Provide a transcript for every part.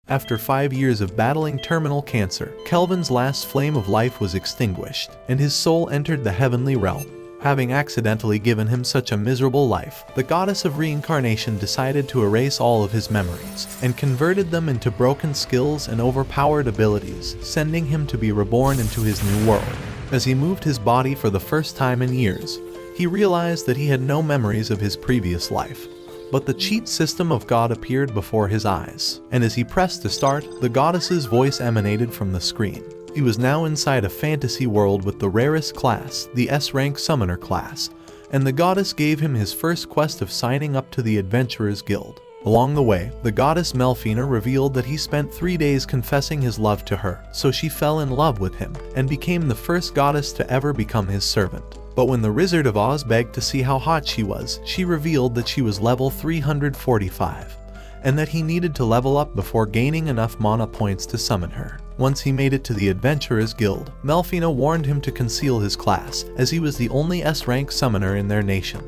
After 5 years of battling terminal cancer, Kelvin's last flame of life was extinguished, and his soul entered the heavenly realm. Having accidentally given him such a miserable life, the goddess of reincarnation decided to erase all of his memories, and converted them into broken skills and overpowered abilities, sending him to be reborn into his new world. As he moved his body for the first time in years, he realized that he had no memories of his previous life. But the cheat system of God appeared before his eyes, and as he pressed to start, the goddess's voice emanated from the screen. He was now inside a fantasy world with the rarest class, the S-rank summoner class, and the goddess gave him his first quest of signing up to the Adventurers Guild. Along the way, the goddess Melfina revealed that he spent 3 days confessing his love to her, so she fell in love with him, and became the first goddess to ever become his servant. But when the Wizard of Oz begged to see how hot she was, she revealed that she was level 345, and that he needed to level up before gaining enough mana points to summon her. Once he made it to the Adventurers Guild, Melfina warned him to conceal his class, as he was the only S-rank summoner in their nation,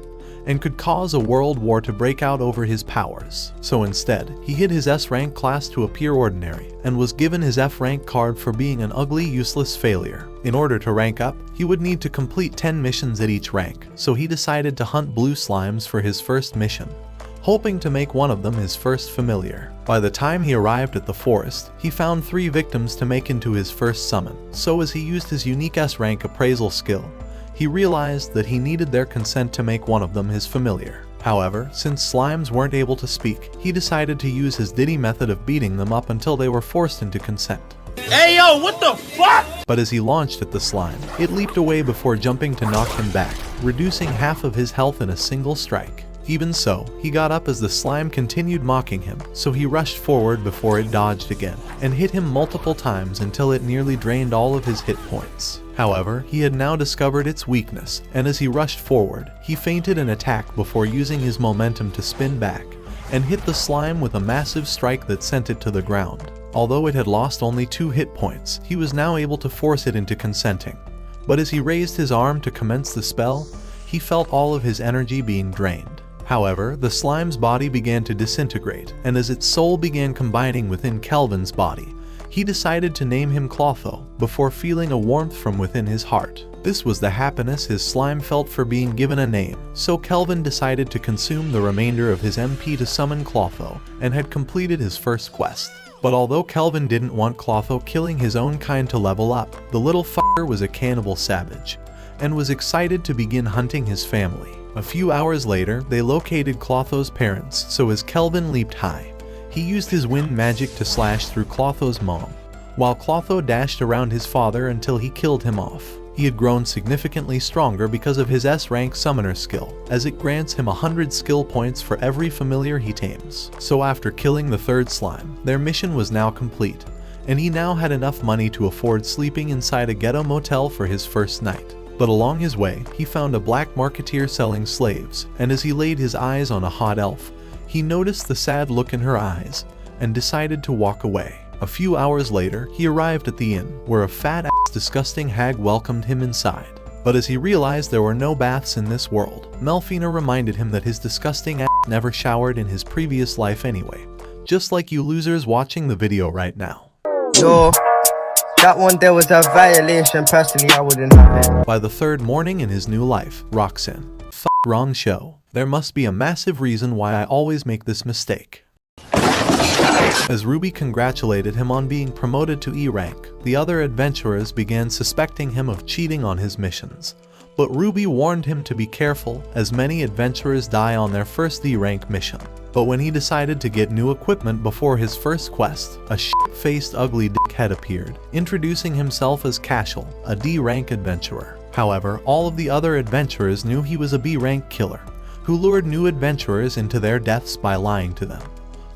and could cause a world war to break out over his powers. So instead, he hid his S-rank class to appear ordinary, and was given his F-rank card for being an ugly, useless failure. In order to rank up, he would need to complete 10 missions at each rank, so he decided to hunt blue slimes for his first mission, hoping to make one of them his first familiar. By the time he arrived at the forest, he found 3 victims to make into his first summon, so as he used his unique S-rank appraisal skill, he realized that he needed their consent to make one of them his familiar. However, since slimes weren't able to speak, he decided to use his Diddy method of beating them up until they were forced into consent. Hey yo, what the fuck? But as he launched at the slime, it leaped away before jumping to knock him back, reducing half of his health in a single strike. Even so, he got up as the slime continued mocking him, so he rushed forward before it dodged again, and hit him multiple times until it nearly drained all of his hit points. However, he had now discovered its weakness, and as he rushed forward, he feinted an attack before using his momentum to spin back, and hit the slime with a massive strike that sent it to the ground. Although it had lost only 2 hit points, he was now able to force it into consenting. But as he raised his arm to commence the spell, he felt all of his energy being drained. However, the slime's body began to disintegrate, and as its soul began combining within Kelvin's body, he decided to name him Clotho, before feeling a warmth from within his heart. This was the happiness his slime felt for being given a name, so Kelvin decided to consume the remainder of his MP to summon Clotho, and had completed his first quest. But although Kelvin didn't want Clotho killing his own kind to level up, the little fucker was a cannibal savage, and was excited to begin hunting his family. A few hours later, they located Clotho's parents, so as Kelvin leaped high, he used his wind magic to slash through Clotho's mom, while Clotho dashed around his father until he killed him off. He had grown significantly stronger because of his S-rank summoner skill, as it grants him 100 skill points for every familiar he tames. So after killing the 3rd slime, their mission was now complete, and he now had enough money to afford sleeping inside a ghetto motel for his first night. But along his way, he found a black marketeer selling slaves, and as he laid his eyes on a hot elf, he noticed the sad look in her eyes, and decided to walk away. A few hours later, he arrived at the inn, where a fat-ass disgusting hag welcomed him inside. But as he realized there were no baths in this world, Melfina reminded him that his disgusting ass never showered in his previous life anyway, just like you losers watching the video right now. Yo, that one there was a violation, personally I wouldn't have it. By the 3rd morning in his new life, Roxanne. Wrong show. There must be a massive reason why I always make this mistake. As Ruby congratulated him on being promoted to E rank, the other adventurers began suspecting him of cheating on his missions. But Ruby warned him to be careful, as many adventurers die on their first D rank mission. But when he decided to get new equipment before his first quest, a shit-faced ugly dickhead appeared, introducing himself as Cashel, a D rank adventurer. However, all of the other adventurers knew he was a B rank killer, who lured new adventurers into their deaths by lying to them,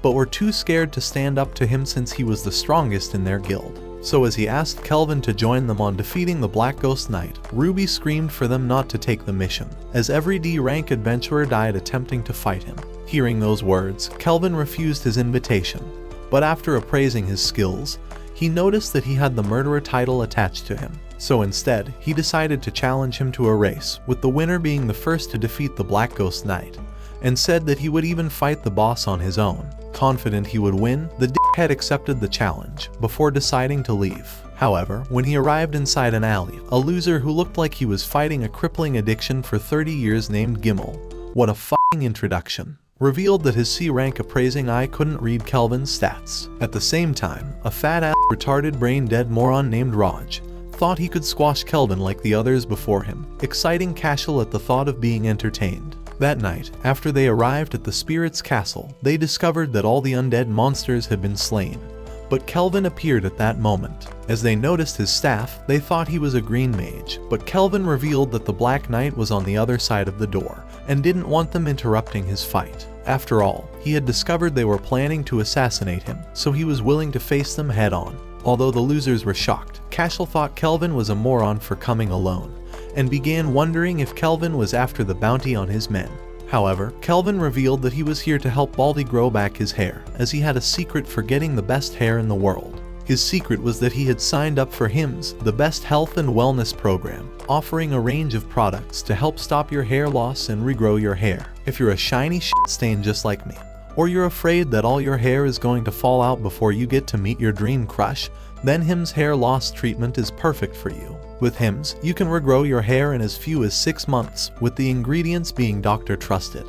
but were too scared to stand up to him since he was the strongest in their guild. So as he asked Kelvin to join them on defeating the Black Ghost Knight, Ruby screamed for them not to take the mission, as every D rank adventurer died attempting to fight him. Hearing those words, Kelvin refused his invitation, but after appraising his skills, he noticed that he had the murderer title attached to him. So instead, he decided to challenge him to a race, with the winner being the first to defeat the Black Ghost Knight, and said that he would even fight the boss on his own. Confident he would win, the had accepted the challenge before deciding to leave. However, when he arrived inside an alley, a loser who looked like he was fighting a crippling addiction for 30 years named Gimmel, what a f***ing introduction, revealed that his C-rank appraising eye couldn't read Kelvin's stats. At the same time, a fat-ass retarded brain-dead moron named Raj thought he could squash Kelvin like the others before him, exciting Cashel at the thought of being entertained. That night, after they arrived at the spirit's castle, they discovered that all the undead monsters had been slain. But Kelvin appeared at that moment. As they noticed his staff, they thought he was a green mage, but Kelvin revealed that the Black Knight was on the other side of the door, and didn't want them interrupting his fight. After all, he had discovered they were planning to assassinate him, so he was willing to face them head-on. Although the losers were shocked, Cashel thought Kelvin was a moron for coming alone, and began wondering if Kelvin was after the bounty on his men. However, Kelvin revealed that he was here to help Baldy grow back his hair, as he had a secret for getting the best hair in the world. His secret was that he had signed up for HIMS, the best health and wellness program, offering a range of products to help stop your hair loss and regrow your hair. If you're a shiny shit stain just like me, or you're afraid that all your hair is going to fall out before you get to meet your dream crush, then HIMS hair loss treatment is perfect for you. With HIMS, you can regrow your hair in as few as 6 months, with the ingredients being doctor trusted,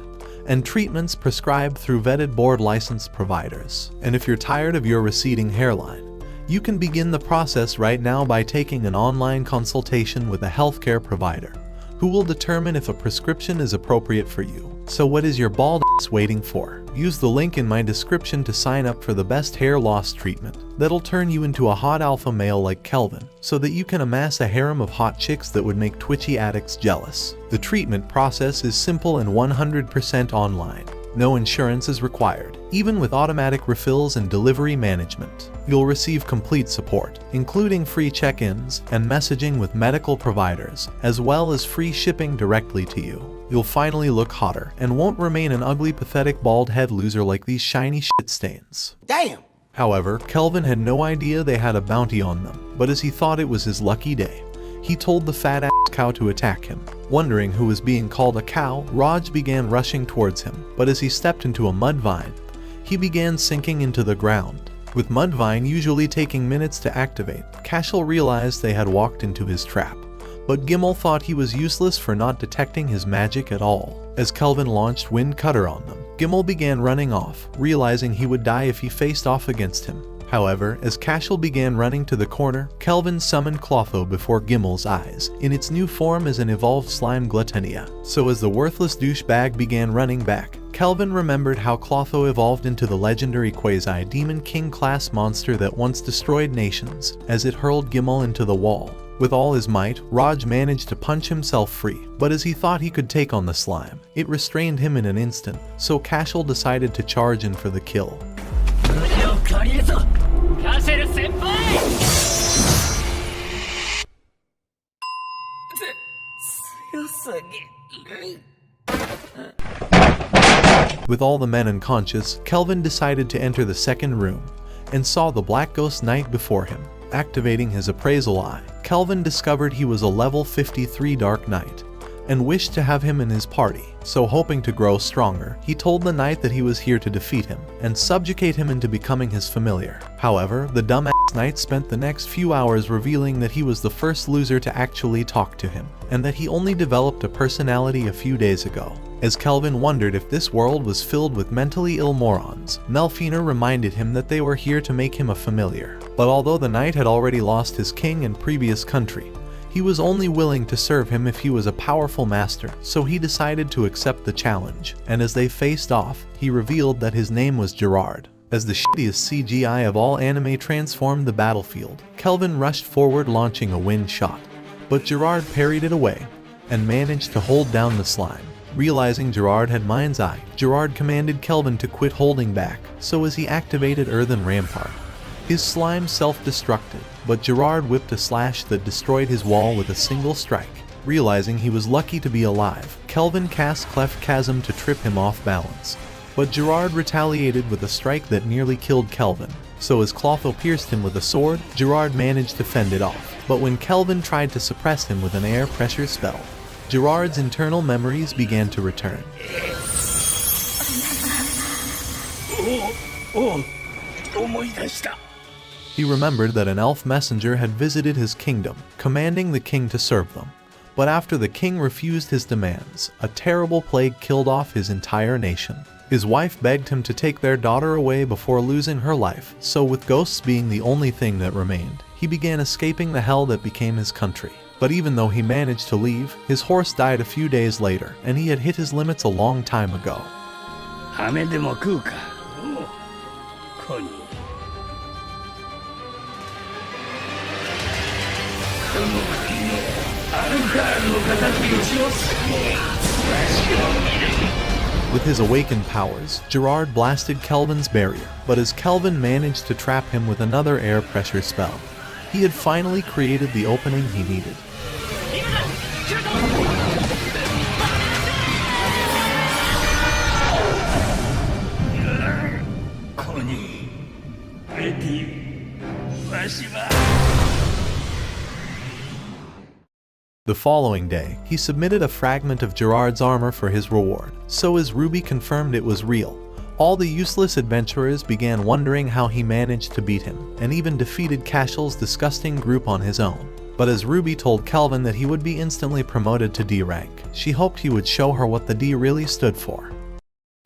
and treatments prescribed through vetted board licensed providers. And if you're tired of your receding hairline, you can begin the process right now by taking an online consultation with a healthcare provider, who will determine if a prescription is appropriate for you. So what is your bald ass waiting for? Use the link in my description to sign up for the best hair loss treatment that'll turn you into a hot alpha male like Kelvin, so that you can amass a harem of hot chicks that would make twitchy addicts jealous. The treatment process is simple and 100% online. No insurance is required, even with automatic refills and delivery management. You'll receive complete support, including free check-ins and messaging with medical providers, as well as free shipping directly to you. You'll finally look hotter and won't remain an ugly, pathetic bald head loser like these shiny shit stains. Damn! However, Kelvin had no idea they had a bounty on them, but as he thought it was his lucky day, he told the fat-ass cow to attack him. Wondering who was being called a cow, Raj began rushing towards him, but as he stepped into a mud vine, he began sinking into the ground. With Mudvine usually taking minutes to activate, Cashel realized they had walked into his trap, but Gimmel thought he was useless for not detecting his magic at all. As Kelvin launched Wind Cutter on them, Gimmel began running off, realizing he would die if he faced off against him. However, as Cashel began running to the corner, Kelvin summoned Clotho before Gimmel's eyes, in its new form as an evolved slime Glutonia. So as the worthless douchebag began running back, Kelvin remembered how Clotho evolved into the legendary Quasi-Demon King class monster that once destroyed nations, as it hurled Gimmel into the wall. With all his might, Raj managed to punch himself free, but as he thought he could take on the slime, it restrained him in an instant, so Cashel decided to charge in for the kill. With all the men unconscious, Kelvin decided to enter the second room, and saw the Black Ghost Knight before him. Activating his appraisal eye, Kelvin discovered he was a level 53 Dark Knight, and wished to have him in his party. So hoping to grow stronger, he told the knight that he was here to defeat him, and subjugate him into becoming his familiar. However, the dumbass knight spent the next few hours revealing that he was the first loser to actually talk to him, and that he only developed a personality a few days ago. As Kelvin wondered if this world was filled with mentally ill morons, Melfina reminded him that they were here to make him a familiar. But although the knight had already lost his king and previous country, he was only willing to serve him if he was a powerful master, so he decided to accept the challenge. And as they faced off, he revealed that his name was Gerard. As the shittiest CGI of all anime transformed the battlefield, Kelvin rushed forward launching a wind shot, but Gerard parried it away, and managed to hold down the slime. Realizing Gerard had Mind's Eye, Gerard commanded Kelvin to quit holding back, so as he activated Earthen Rampart, his slime self-destructed, but Gerard whipped a slash that destroyed his wall with a single strike. Realizing he was lucky to be alive, Kelvin cast Cleft Chasm to trip him off balance, but Gerard retaliated with a strike that nearly killed Kelvin. So as Clotho pierced him with a sword, Gerard managed to fend it off, but when Kelvin tried to suppress him with an air pressure spell, Gerard's internal memories began to return. He remembered that an elf messenger had visited his kingdom, commanding the king to serve them. But after the king refused his demands, a terrible plague killed off his entire nation. His wife begged him to take their daughter away before losing her life, so with ghosts being the only thing that remained, he began escaping the hell that became his country. But even though he managed to leave, his horse died a few days later, and he had hit his limits a long time ago. With his awakened powers, Gerard blasted Kelvin's barrier, but as Kelvin managed to trap him with another air pressure spell, he had finally created the opening he needed. The following day, he submitted a fragment of Gerard's armor for his reward, so as Ruby confirmed it was real, all the useless adventurers began wondering how he managed to beat him, and even defeated Cashel's disgusting group on his own. But as Ruby told Kelvin that he would be instantly promoted to D rank, she hoped he would show her what the D really stood for.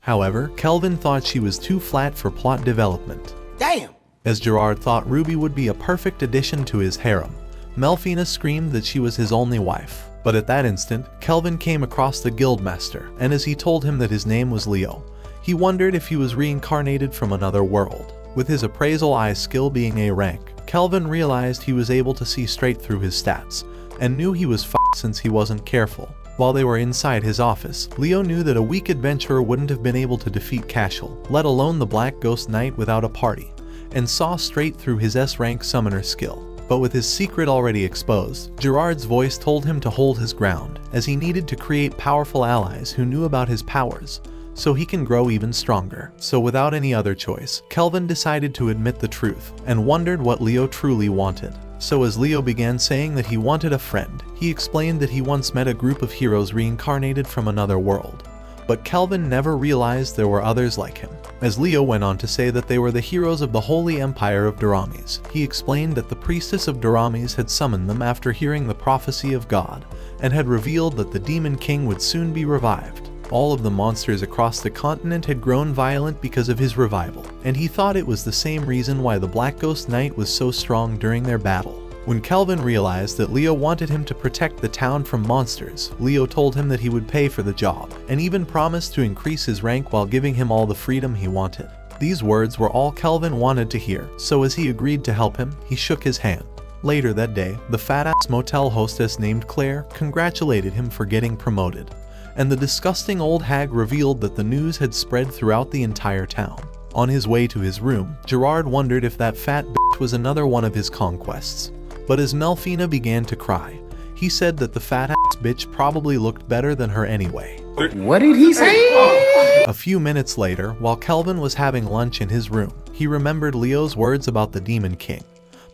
However, Kelvin thought she was too flat for plot development. Damn! As Gerard thought Ruby would be a perfect addition to his harem, Melfina screamed that she was his only wife. But at that instant, Kelvin came across the guildmaster, and as he told him that his name was Leo, he wondered if he was reincarnated from another world. With his appraisal eye skill being A rank, Kelvin realized he was able to see straight through his stats, and knew he was f***ed since he wasn't careful. While they were inside his office, Leo knew that a weak adventurer wouldn't have been able to defeat Cashel, let alone the Black Ghost Knight without a party, and saw straight through his S-rank summoner skill. But with his secret already exposed, Gerard's voice told him to hold his ground, as he needed to create powerful allies who knew about his powers, so he can grow even stronger. So without any other choice, Kelvin decided to admit the truth, and wondered what Leo truly wanted. So as Leo began saying that he wanted a friend, he explained that he once met a group of heroes reincarnated from another world. But Kelvin never realized there were others like him. As Leo went on to say that they were the heroes of the Holy Empire of Durames, he explained that the priestess of Durames had summoned them after hearing the prophecy of God, and had revealed that the Demon King would soon be revived. All of the monsters across the continent had grown violent because of his revival, and he thought it was the same reason why the Black Ghost Knight was so strong during their battle. When Kelvin realized that Leo wanted him to protect the town from monsters, Leo told him that he would pay for the job, and even promised to increase his rank while giving him all the freedom he wanted. These words were all Kelvin wanted to hear, so as he agreed to help him, he shook his hand. Later that day, the fat-ass motel hostess named Claire congratulated him for getting promoted, and the disgusting old hag revealed that the news had spread throughout the entire town. On his way to his room, Gerard wondered if that fat bitch was another one of his conquests. But as Melfina began to cry, he said that the fat-ass bitch probably looked better than her anyway. What did he say? A few minutes later, while Kelvin was having lunch in his room, he remembered Leo's words about the Demon King.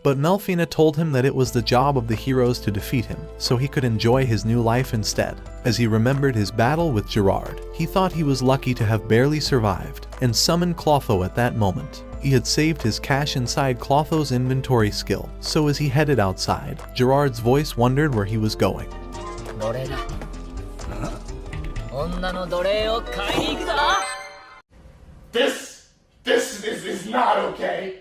But Melfina told him that it was the job of the heroes to defeat him, so he could enjoy his new life instead. As he remembered his battle with Gerard, he thought he was lucky to have barely survived, and summoned Clotho at that moment. He had saved his cash inside Clotho's inventory skill, so as he headed outside, Gerard's voice wondered where he was going. This is not okay.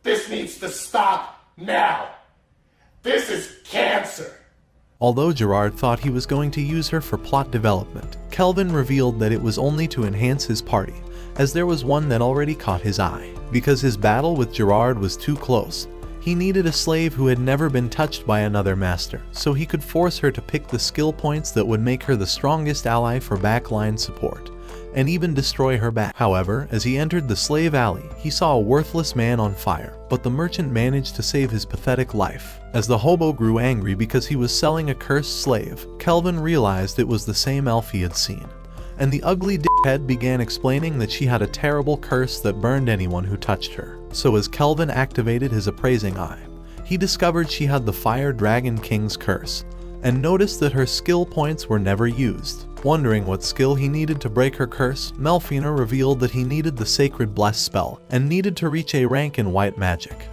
This needs to stop now. This is cancer. Although Gerard thought he was going to use her for plot development, Kelvin revealed that it was only to enhance his party, as there was one that already caught his eye. Because his battle with Gerard was too close, he needed a slave who had never been touched by another master, so he could force her to pick the skill points that would make her the strongest ally for backline support, and even destroy her back. However, as he entered the slave alley, he saw a worthless man on fire, but the merchant managed to save his pathetic life. As the hobo grew angry because he was selling a cursed slave, Kelvin realized it was the same elf he had seen, and the ugly dickhead began explaining that she had a terrible curse that burned anyone who touched her. So as Kelvin activated his appraising eye, he discovered she had the Fire Dragon King's curse, and noticed that her skill points were never used. Wondering what skill he needed to break her curse, Melfina revealed that he needed the Sacred Bless spell and needed to reach a rank in white magic.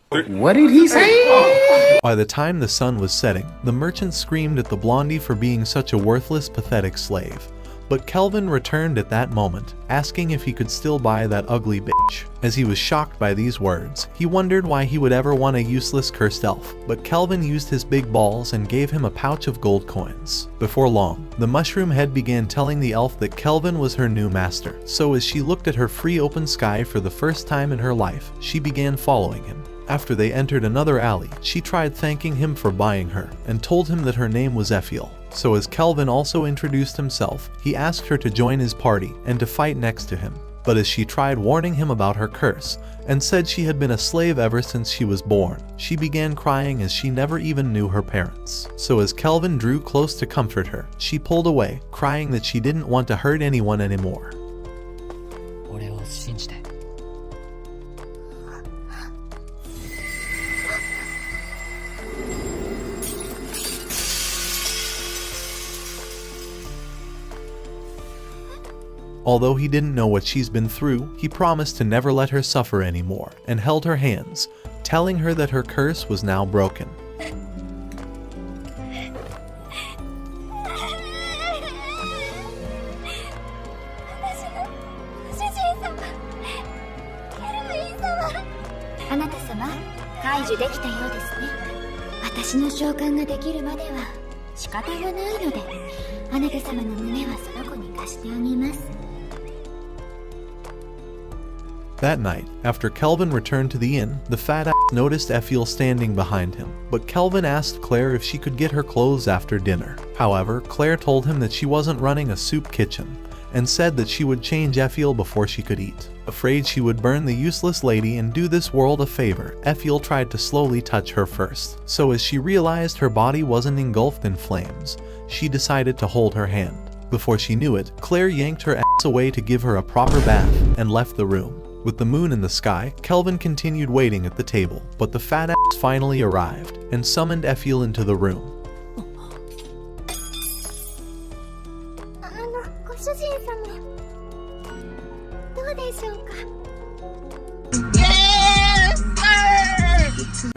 What did he say? By the time the sun was setting, the merchant screamed at the blondie for being such a worthless, pathetic slave. But Kelvin returned at that moment, asking if he could still buy that ugly bitch. As he was shocked by these words, he wondered why he would ever want a useless cursed elf, but Kelvin used his big balls and gave him a pouch of gold coins. Before long, the mushroom head began telling the elf that Kelvin was her new master, so as she looked at her free open sky for the first time in her life, she began following him. After they entered another alley, she tried thanking him for buying her, and told him that her name was Ephiel. So as Kelvin also introduced himself, he asked her to join his party and to fight next to him. But as she tried warning him about her curse, and said she had been a slave ever since she was born, she began crying as she never even knew her parents. So as Kelvin drew close to comfort her, she pulled away, crying that she didn't want to hurt anyone anymore. Although he didn't know what she's been through, he promised to never let her suffer anymore and held her hands, telling her that her curse was now broken. That night, after Kelvin returned to the inn, the fat ass noticed Ephiel standing behind him, but Kelvin asked Claire if she could get her clothes after dinner. However, Claire told him that she wasn't running a soup kitchen, and said that she would change Ephiel before she could eat. Afraid she would burn the useless lady and do this world a favor, Ephiel tried to slowly touch her first. So as she realized her body wasn't engulfed in flames, she decided to hold her hand. Before she knew it, Claire yanked her ass away to give her a proper bath and left the room. With the moon in the sky, Kelvin continued waiting at the table, but the fat ass finally arrived and summoned Ephiel into the room.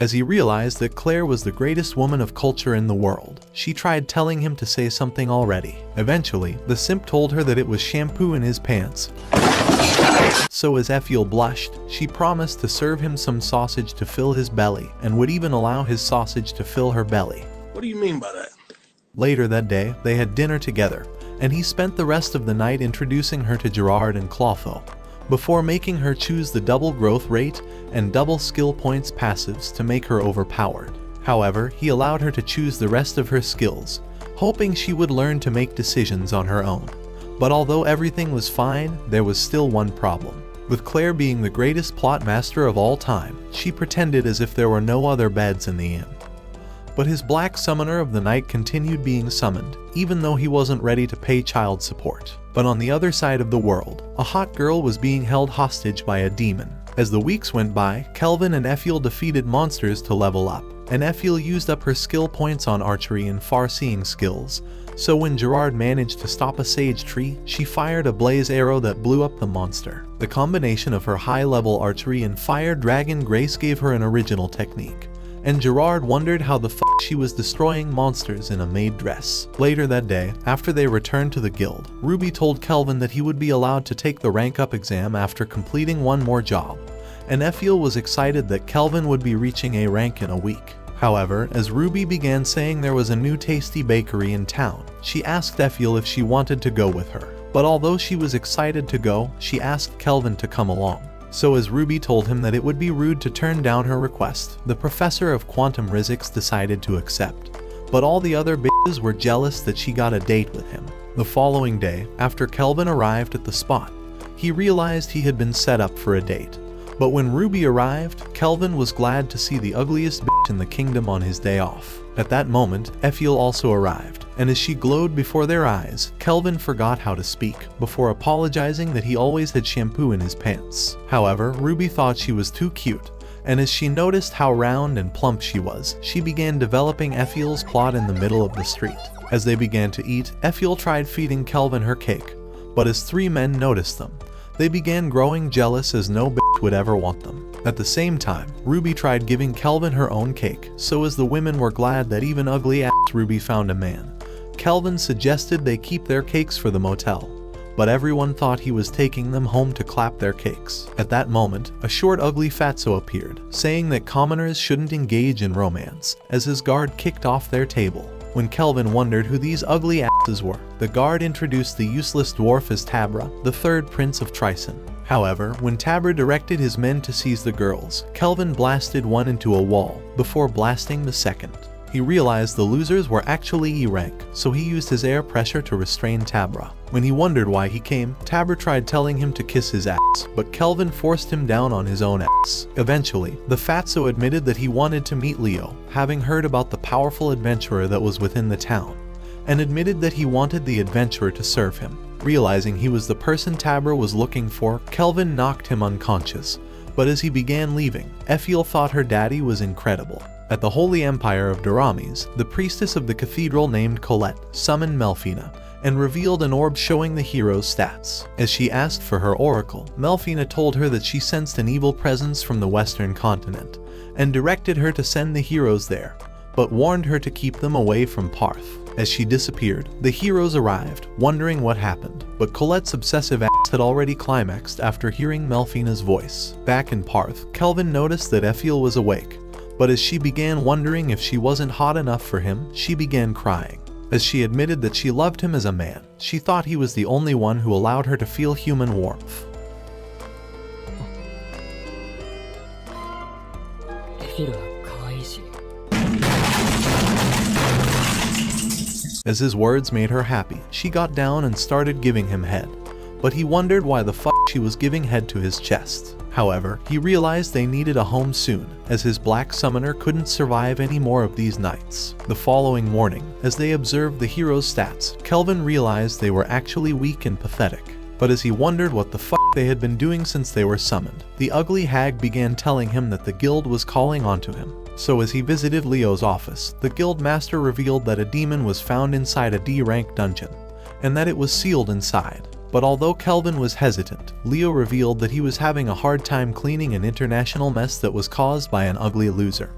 As he realized that Claire was the greatest woman of culture in the world, she tried telling him to say something already. Eventually, the simp told her that it was shampoo in his pants. So as Ephiel blushed, she promised to serve him some sausage to fill his belly, and would even allow his sausage to fill her belly. What do you mean by that? Later that day, they had dinner together, and he spent the rest of the night introducing her to Gerard and Clotho, before making her choose the double growth rate and double skill points passives to make her overpowered. However, he allowed her to choose the rest of her skills, hoping she would learn to make decisions on her own. But although everything was fine, there was still one problem. With Claire being the greatest plot master of all time, she pretended as if there were no other beds in the inn. But his black summoner of the night continued being summoned, even though he wasn't ready to pay child support. But on the other side of the world, a hot girl was being held hostage by a demon. As the weeks went by, Kelvin and Ephiel defeated monsters to level up, and Ephiel used up her skill points on archery and far-seeing skills. So when Gerard managed to stop a sage tree, she fired a blaze arrow that blew up the monster. The combination of her high-level archery and fire dragon grace gave her an original technique, and Gerard wondered how the fuck she was destroying monsters in a maid dress. Later that day, after they returned to the guild, Ruby told Kelvin that he would be allowed to take the rank up exam after completing one more job, and Ephiel was excited that Kelvin would be reaching a rank in a week. However, as Ruby began saying there was a new tasty bakery in town, she asked Ephiel if she wanted to go with her. But although she was excited to go, she asked Kelvin to come along. So as Ruby told him that it would be rude to turn down her request, the professor of quantum physics decided to accept. But all the other bitches were jealous that she got a date with him. The following day, after Kelvin arrived at the spot, he realized he had been set up for a date. But when Ruby arrived, Kelvin was glad to see the ugliest bitch in the kingdom on his day off. At that moment, Ephiel also arrived, and as she glowed before their eyes, Kelvin forgot how to speak, before apologizing that he always had shampoo in his pants. However, Ruby thought she was too cute, and as she noticed how round and plump she was, she began developing Effiel's plot in the middle of the street. As they began to eat, Effiel tried feeding Kelvin her cake, but as 3 men noticed them, they began growing jealous as no bitch would ever want them. At the same time, Ruby tried giving Kelvin her own cake, so as the women were glad that even ugly-ass Ruby found a man, Kelvin suggested they keep their cakes for the motel, but everyone thought he was taking them home to clap their cakes. At that moment, a short ugly fatso appeared, saying that commoners shouldn't engage in romance, as his guard kicked off their table. When Kelvin wondered who these ugly asses were, the guard introduced the useless dwarf as Tabra, the 3rd prince of Trison. However, when Tabra directed his men to seize the girls, Kelvin blasted one into a wall, before blasting the second. He realized the losers were actually E rank, so he used his air pressure to restrain Tabra. When he wondered why he came, Tabra tried telling him to kiss his ass, but Kelvin forced him down on his own ass. Eventually, the fatso admitted that he wanted to meet Leo, having heard about the powerful adventurer that was within the town, and admitted that he wanted the adventurer to serve him. Realizing he was the person Tabra was looking for, Kelvin knocked him unconscious, but as he began leaving, Effiel thought her daddy was incredible. At the Holy Empire of Durames, the priestess of the cathedral named Colette summoned Melfina and revealed an orb showing the hero's stats. As she asked for her oracle, Melfina told her that she sensed an evil presence from the western continent and directed her to send the heroes there, but warned her to keep them away from Parth. As she disappeared, the heroes arrived, wondering what happened, but Colette's obsessive ass had already climaxed after hearing Melfina's voice. Back in Parth, Kelvin noticed that Effiel was awake, but as she began wondering if she wasn't hot enough for him, she began crying. As she admitted that she loved him as a man, she thought he was the only one who allowed her to feel human warmth. As his words made her happy, she got down and started giving him head, but he wondered why the fuck she was giving head to his chest. However, he realized they needed a home soon, as his black summoner couldn't survive any more of these nights. The following morning, as they observed the hero's stats, Kelvin realized they were actually weak and pathetic. But as he wondered what the fuck they had been doing since they were summoned, the ugly hag began telling him that the guild was calling onto him. So as he visited Leo's office, the guild master revealed that a demon was found inside a D-rank dungeon, and that it was sealed inside. But although Kelvin was hesitant, Leo revealed that he was having a hard time cleaning an international mess that was caused by an ugly loser,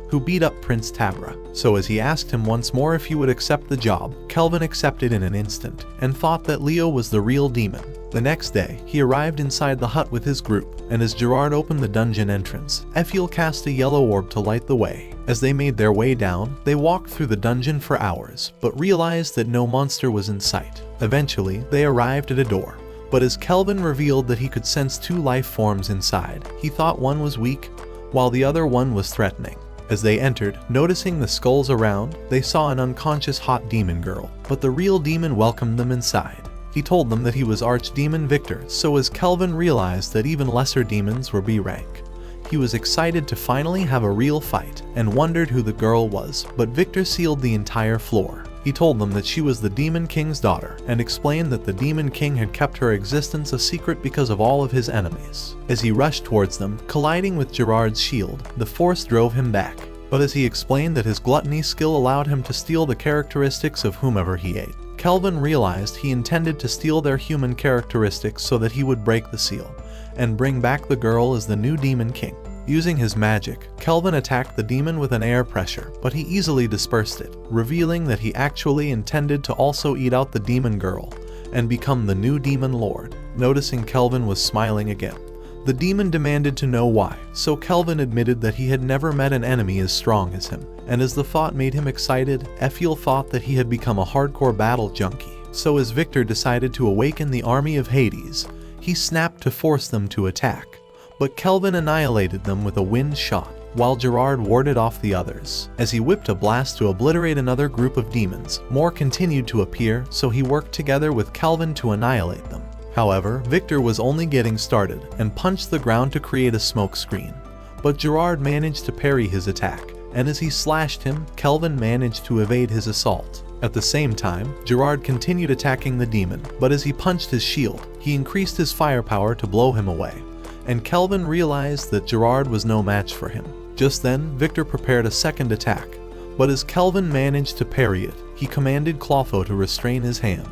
who beat up Prince Tabra. So as he asked him once more if he would accept the job, Kelvin accepted in an instant, and thought that Leo was the real demon. The next day, he arrived inside the hut with his group, and as Gerard opened the dungeon entrance, Effiel cast a yellow orb to light the way. As they made their way down, they walked through the dungeon for hours, but realized that no monster was in sight. Eventually, they arrived at a door, but as Kelvin revealed that he could sense 2 life forms inside, he thought one was weak, while the other one was threatening. As they entered, noticing the skulls around, they saw an unconscious hot demon girl, but the real demon welcomed them inside. He told them that he was Archdemon Victor, so as Kelvin realized that even lesser demons were B rank, he was excited to finally have a real fight, and wondered who the girl was, but Victor sealed the entire floor. He told them that she was the Demon King's daughter, and explained that the Demon King had kept her existence a secret because of all of his enemies. As he rushed towards them, colliding with Gerard's shield, the force drove him back. But as he explained that his gluttony skill allowed him to steal the characteristics of whomever he ate, Kelvin realized he intended to steal their human characteristics so that he would break the seal, and bring back the girl as the new Demon King. Using his magic, Kelvin attacked the demon with an air pressure, but he easily dispersed it, revealing that he actually intended to also eat out the demon girl, and become the new demon lord. Noticing Kelvin was smiling again, the demon demanded to know why, so Kelvin admitted that he had never met an enemy as strong as him, and as the thought made him excited, Effiel thought that he had become a hardcore battle junkie. So as Victor decided to awaken the army of Hades, he snapped to force them to attack, but Kelvin annihilated them with a wind shot, while Gerard warded off the others. As he whipped a blast to obliterate another group of demons, more continued to appear, so he worked together with Kelvin to annihilate them. However, Victor was only getting started, and punched the ground to create a smoke screen, but Gerard managed to parry his attack, and as he slashed him, Kelvin managed to evade his assault. At the same time, Gerard continued attacking the demon, but as he punched his shield, he increased his firepower to blow him away, and Kelvin realized that Gerard was no match for him. Just then, Victor prepared a second attack, but as Kelvin managed to parry it, he commanded Clotho to restrain his hand.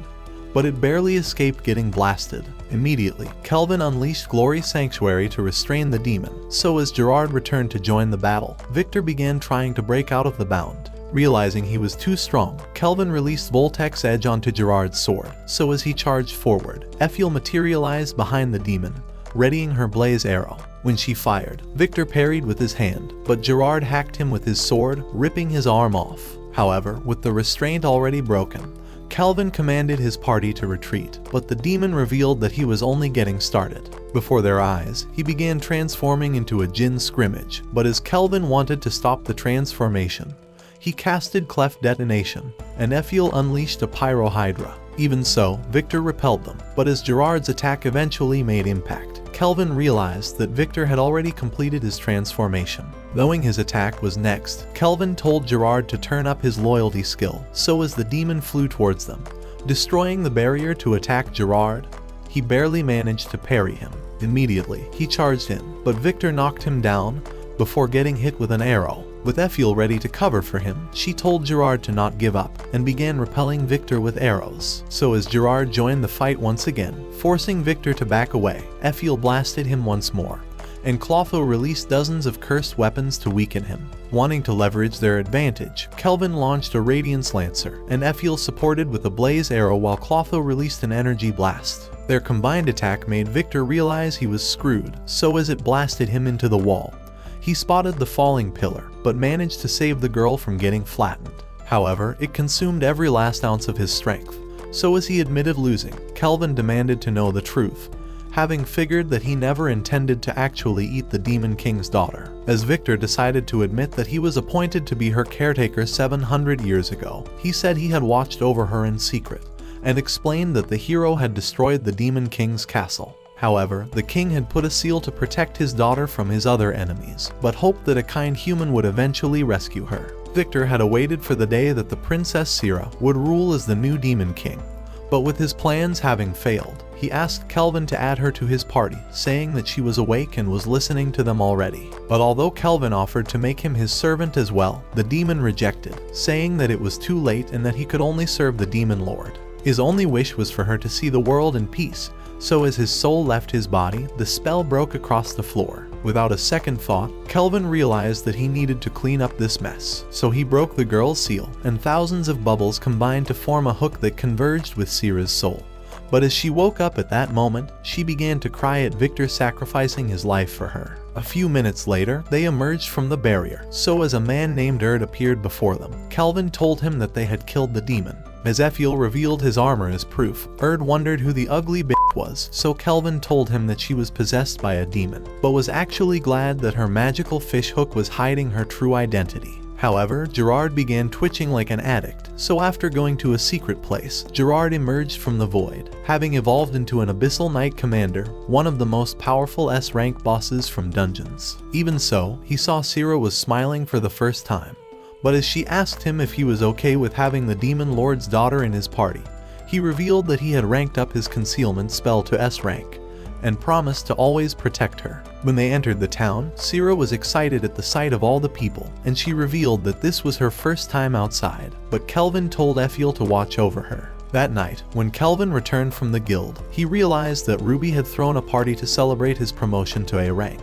But it barely escaped getting blasted. Immediately, Kelvin unleashed Glory Sanctuary to restrain the demon, so as Gerard returned to join the battle, Victor began trying to break out of the bound. Realizing he was too strong, Kelvin released Voltec's edge onto Gerard's sword, so as he charged forward, Ephiel materialized behind the demon, readying her blaze arrow. When she fired, Victor parried with his hand, but Gerard hacked him with his sword, ripping his arm off. However, with the restraint already broken, Kelvin commanded his party to retreat, but the demon revealed that he was only getting started. Before their eyes, he began transforming into a Jinn scrimmage, but as Kelvin wanted to stop the transformation, he casted Cleft Detonation, and Ephiel unleashed a Pyrohydra. Even so, Victor repelled them, but as Gerard's attack eventually made impact, Kelvin realized that Victor had already completed his transformation. Knowing his attack was next, Kelvin told Gerard to turn up his loyalty skill, so as the demon flew towards them, destroying the barrier to attack Gerard. He barely managed to parry him. Immediately, he charged in, but Victor knocked him down before getting hit with an arrow. With Ephiel ready to cover for him, she told Gerard to not give up, and began repelling Victor with arrows. So as Gerard joined the fight once again, forcing Victor to back away, Ephiel blasted him once more, and Clotho released dozens of cursed weapons to weaken him. Wanting to leverage their advantage, Kelvin launched a Radiance Lancer, and Ephiel supported with a Blaze Arrow while Clotho released an Energy Blast. Their combined attack made Victor realize he was screwed, so as it blasted him into the wall, he spotted the falling pillar, but managed to save the girl from getting flattened. However, it consumed every last ounce of his strength, so as he admitted losing, Kelvin demanded to know the truth, having figured that he never intended to actually eat the Demon King's daughter. As Victor decided to admit that he was appointed to be her caretaker 700 years ago, he said he had watched over her in secret, and explained that the hero had destroyed the Demon King's castle. However, the king had put a seal to protect his daughter from his other enemies, but hoped that a kind human would eventually rescue her. Victor had awaited for the day that the Princess Sira would rule as the new Demon King, but with his plans having failed, he asked Kelvin to add her to his party, saying that she was awake and was listening to them already. But although Kelvin offered to make him his servant as well, the demon rejected, saying that it was too late and that he could only serve the Demon Lord. His only wish was for her to see the world in peace, so as his soul left his body, the spell broke across the floor. Without a second thought, Kelvin realized that he needed to clean up this mess, so he broke the girl's seal, and thousands of bubbles combined to form a hook that converged with Sira's soul. But as she woke up at that moment, she began to cry at Victor sacrificing his life for her. A few minutes later, they emerged from the barrier, so as a man named Erd appeared before them, Kelvin told him that they had killed the demon. As Ephiel revealed his armor as proof, Erd wondered who the ugly bitch was, so Kelvin told him that she was possessed by a demon, but was actually glad that her magical fish hook was hiding her true identity. However, Gerard began twitching like an addict, so after going to a secret place, Gerard emerged from the void, having evolved into an Abyssal Knight Commander, one of the most powerful S-rank bosses from Dungeons. Even so, he saw Sira was smiling for the first time, but as she asked him if he was okay with having the Demon Lord's daughter in his party, he revealed that he had ranked up his concealment spell to S rank, and promised to always protect her. When they entered the town, Sira was excited at the sight of all the people, and she revealed that this was her first time outside, but Kelvin told Ephiel to watch over her. That night, when Kelvin returned from the guild, he realized that Ruby had thrown a party to celebrate his promotion to A rank,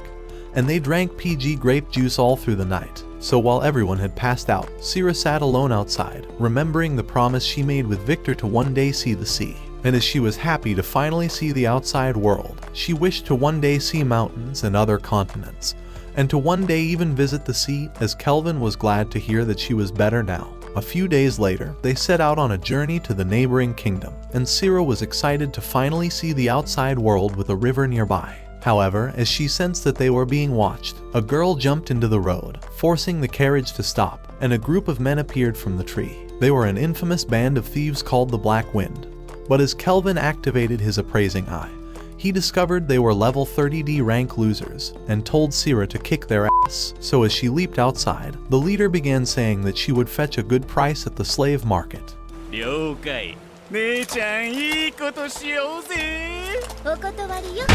and they drank PG grape juice all through the night. So while everyone had passed out, Sira sat alone outside, remembering the promise she made with Victor to one day see the sea. And as she was happy to finally see the outside world, she wished to one day see mountains and other continents, and to one day even visit the sea, as Kelvin was glad to hear that she was better now. A few days later, they set out on a journey to the neighboring kingdom, and Sira was excited to finally see the outside world with a river nearby. However, as she sensed that they were being watched, a girl jumped into the road, forcing the carriage to stop, and a group of men appeared from the tree. They were an infamous band of thieves called the Black Wind, but as Kelvin activated his appraising eye, he discovered they were level 30D rank losers, and told Sira to kick their ass. So as she leaped outside, the leader began saying that she would fetch a good price at the slave market. 了解。姉ちゃんいいことしようぜ。お断りよ。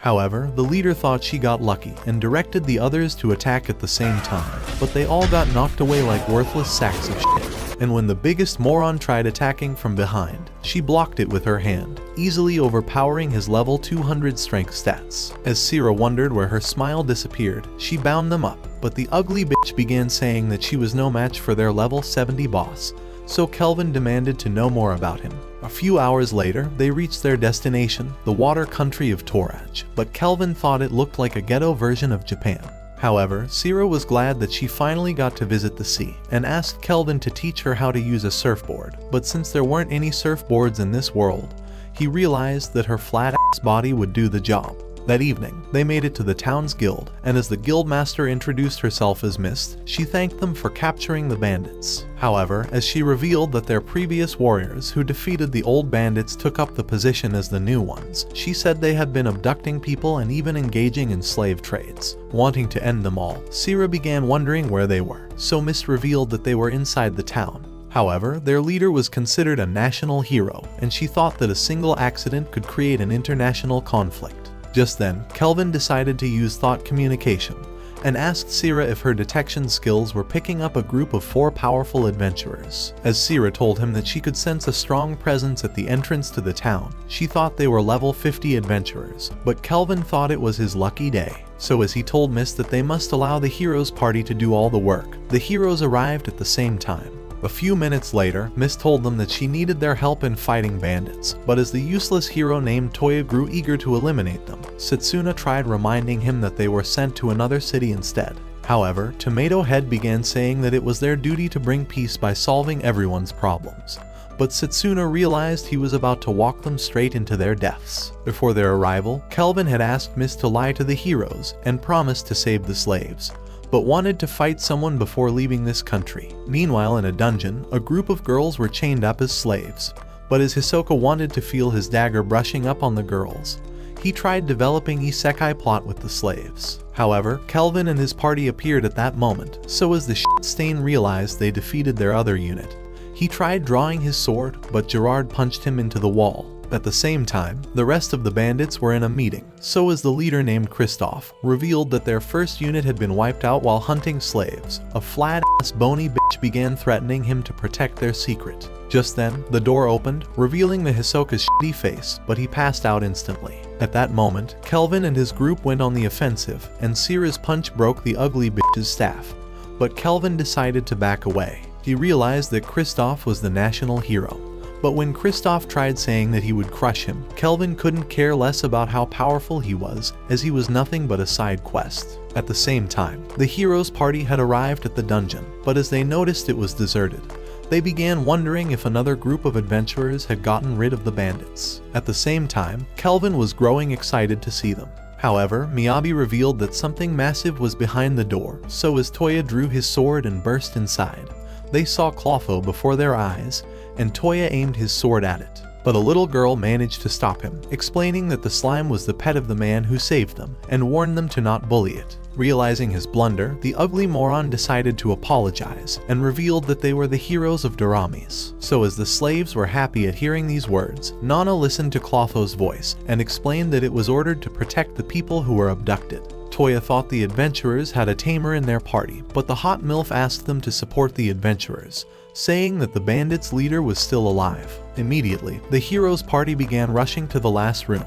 However, the leader thought she got lucky and directed the others to attack at the same time, but they all got knocked away like worthless sacks of shit. And when the biggest moron tried attacking from behind, she blocked it with her hand, easily overpowering his level 200 strength stats. As Sierra wondered where her smile disappeared, she bound them up, but the ugly bitch began saying that she was no match for their level 70 boss, so Kelvin demanded to know more about him. A few hours later, they reached their destination, the water country of Toraj, but Kelvin thought it looked like a ghetto version of Japan. However, Sierra was glad that she finally got to visit the sea, and asked Kelvin to teach her how to use a surfboard, but since there weren't any surfboards in this world, he realized that her flat-ass body would do the job. That evening, they made it to the town's guild, and as the guildmaster introduced herself as Mist, she thanked them for capturing the bandits. However, as she revealed that their previous warriors who defeated the old bandits took up the position as the new ones, she said they had been abducting people and even engaging in slave trades. Wanting to end them all, Sierra began wondering where they were, so Mist revealed that they were inside the town. However, their leader was considered a national hero, and she thought that a single accident could create an international conflict. Just then, Kelvin decided to use thought communication, and asked Sierra if her detection skills were picking up a group of 4 powerful adventurers. As Sierra told him that she could sense a strong presence at the entrance to the town, she thought they were level 50 adventurers, but Kelvin thought it was his lucky day. So as he told Mist that they must allow the heroes party to do all the work, the heroes arrived at the same time. A few minutes later, Mist told them that she needed their help in fighting bandits, but as the useless hero named Toya grew eager to eliminate them, Setsuna tried reminding him that they were sent to another city instead. However, Tomato Head began saying that it was their duty to bring peace by solving everyone's problems. But Setsuna realized he was about to walk them straight into their deaths. Before their arrival, Kelvin had asked Mist to lie to the heroes and promised to save the slaves, but wanted to fight someone before leaving this country. Meanwhile, in a dungeon, a group of girls were chained up as slaves, but as Hisoka wanted to feel his dagger brushing up on the girls, he tried developing isekai plot with the slaves. However, Kelvin and his party appeared at that moment, so as the shit stain realized they defeated their other unit, he tried drawing his sword, but Gerard punched him into the wall. At the same time, the rest of the bandits were in a meeting, so as the leader named Kristoff revealed that their first unit had been wiped out while hunting slaves, a flat-ass bony bitch began threatening him to protect their secret. Just then, the door opened, revealing the Hisoka's shitty face, but he passed out instantly. At that moment, Kelvin and his group went on the offensive, and Sierra's punch broke the ugly bitch's staff. But Kelvin decided to back away. He realized that Kristoff was the national hero. But when Kristoff tried saying that he would crush him, Kelvin couldn't care less about how powerful he was, as he was nothing but a side quest. At the same time, the heroes' party had arrived at the dungeon, but as they noticed it was deserted, they began wondering if another group of adventurers had gotten rid of the bandits. At the same time, Kelvin was growing excited to see them. However, Miyabi revealed that something massive was behind the door, so as Toya drew his sword and burst inside, they saw Clotho before their eyes, and Toya aimed his sword at it. But a little girl managed to stop him, explaining that the slime was the pet of the man who saved them, and warned them to not bully it. Realizing his blunder, the ugly moron decided to apologize, and revealed that they were the heroes of Daramis. So as the slaves were happy at hearing these words, Nana listened to Clotho's voice, and explained that it was ordered to protect the people who were abducted. Toya thought the adventurers had a tamer in their party, but the hot MILF asked them to support the adventurers, saying that the bandits' leader was still alive. Immediately, the heroes' party began rushing to the last room,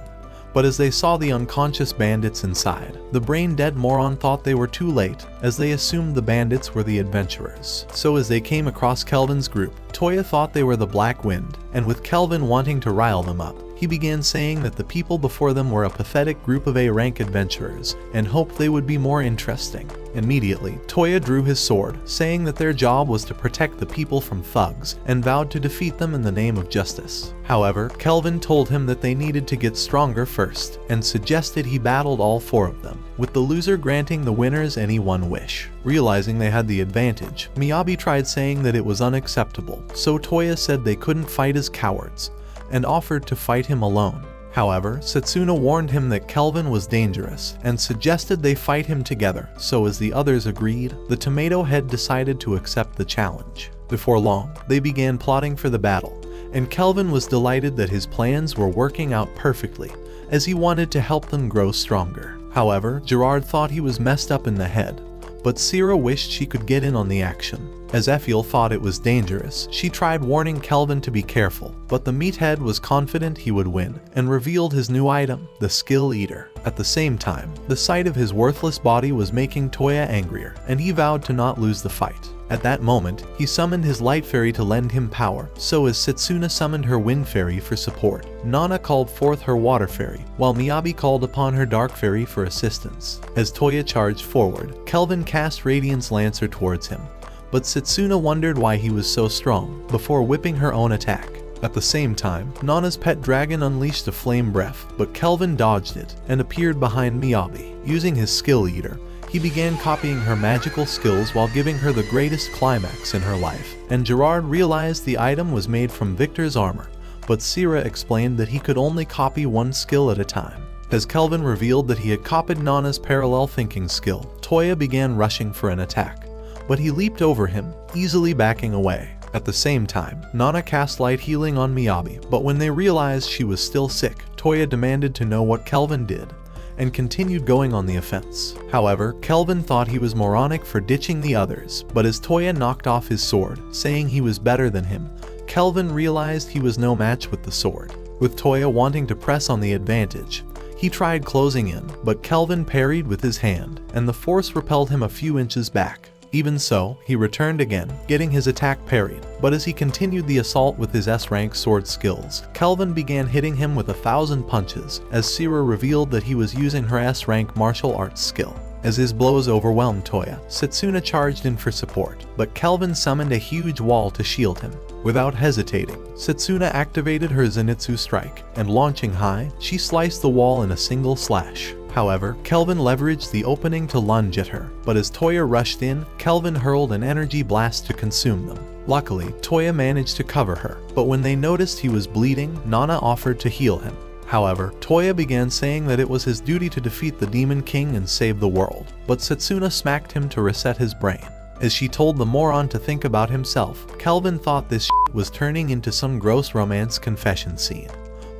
but as they saw the unconscious bandits inside, the brain-dead moron thought they were too late, as they assumed the bandits were the adventurers. So as they came across Kelvin's group, Toya thought they were the Black Wind, and with Kelvin wanting to rile them up, he began saying that the people before them were a pathetic group of A-rank adventurers, and hoped they would be more interesting. Immediately, Toya drew his sword, saying that their job was to protect the people from thugs, and vowed to defeat them in the name of justice. However, Kelvin told him that they needed to get stronger first, and suggested he battled all 4 of them, with the loser granting the winners any one wish. Realizing they had the advantage, Miyabi tried saying that it was unacceptable, so Toya said they couldn't fight as cowards, and offered to fight him alone. However, Setsuna warned him that Kelvin was dangerous, and suggested they fight him together, so as the others agreed, the Tomato Head decided to accept the challenge. Before long, they began plotting for the battle, and Kelvin was delighted that his plans were working out perfectly, as he wanted to help them grow stronger. However, Gerard thought he was messed up in the head, but Sierra wished she could get in on the action. As Effiel thought it was dangerous, she tried warning Kelvin to be careful, but the meathead was confident he would win, and revealed his new item, the Skill Eater. At the same time, the sight of his worthless body was making Toya angrier, and he vowed to not lose the fight. At that moment, he summoned his light fairy to lend him power, so as Setsuna summoned her wind fairy for support. Nana called forth her water fairy, while Miyabi called upon her dark fairy for assistance. As Toya charged forward, Kelvin cast Radiance Lancer towards him, but Setsuna wondered why he was so strong, before whipping her own attack. At the same time, Nana's pet dragon unleashed a flame breath, but Kelvin dodged it, and appeared behind Miyabi. Using his Skill Eater, he began copying her magical skills while giving her the greatest climax in her life, and Gerard realized the item was made from Victor's armor, but Sierra explained that he could only copy one skill at a time. As Kelvin revealed that he had copied Nana's parallel thinking skill, Toya began rushing for an attack, but he leaped over him, easily backing away. At the same time, Nana cast light healing on Miyabi, but when they realized she was still sick, Toya demanded to know what Kelvin did, and continued going on the offense. However, Kelvin thought he was moronic for ditching the others, but as Toya knocked off his sword, saying he was better than him, Kelvin realized he was no match with the sword. With Toya wanting to press on the advantage, he tried closing in, but Kelvin parried with his hand, and the force repelled him a few inches back. Even so, he returned again, getting his attack parried, but as he continued the assault with his S-rank sword skills, Kelvin began hitting him with 1,000 punches, as Sierra revealed that he was using her S-rank martial arts skill. As his blows overwhelmed Toya, Setsuna charged in for support, but Kelvin summoned a huge wall to shield him. Without hesitating, Setsuna activated her Zenitsu strike, and launching high, she sliced the wall in a single slash. However, Kelvin leveraged the opening to lunge at her, but as Toya rushed in, Kelvin hurled an energy blast to consume them. Luckily, Toya managed to cover her, but when they noticed he was bleeding, Nana offered to heal him. However, Toya began saying that it was his duty to defeat the Demon King and save the world, but Setsuna smacked him to reset his brain. As she told the moron to think about himself, Kelvin thought this was turning into some gross romance confession scene.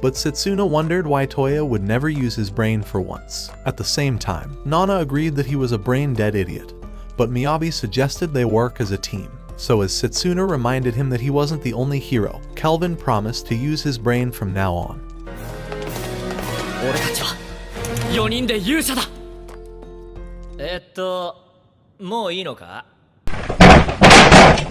But Setsuna wondered why Toya would never use his brain for once. At the same time, Nana agreed that he was a brain-dead idiot, but Miyabi suggested they work as a team. So as Setsuna reminded him that he wasn't the only hero, Kelvin promised to use his brain from now on. 俺たちは4人で勇者だ。もういいのか?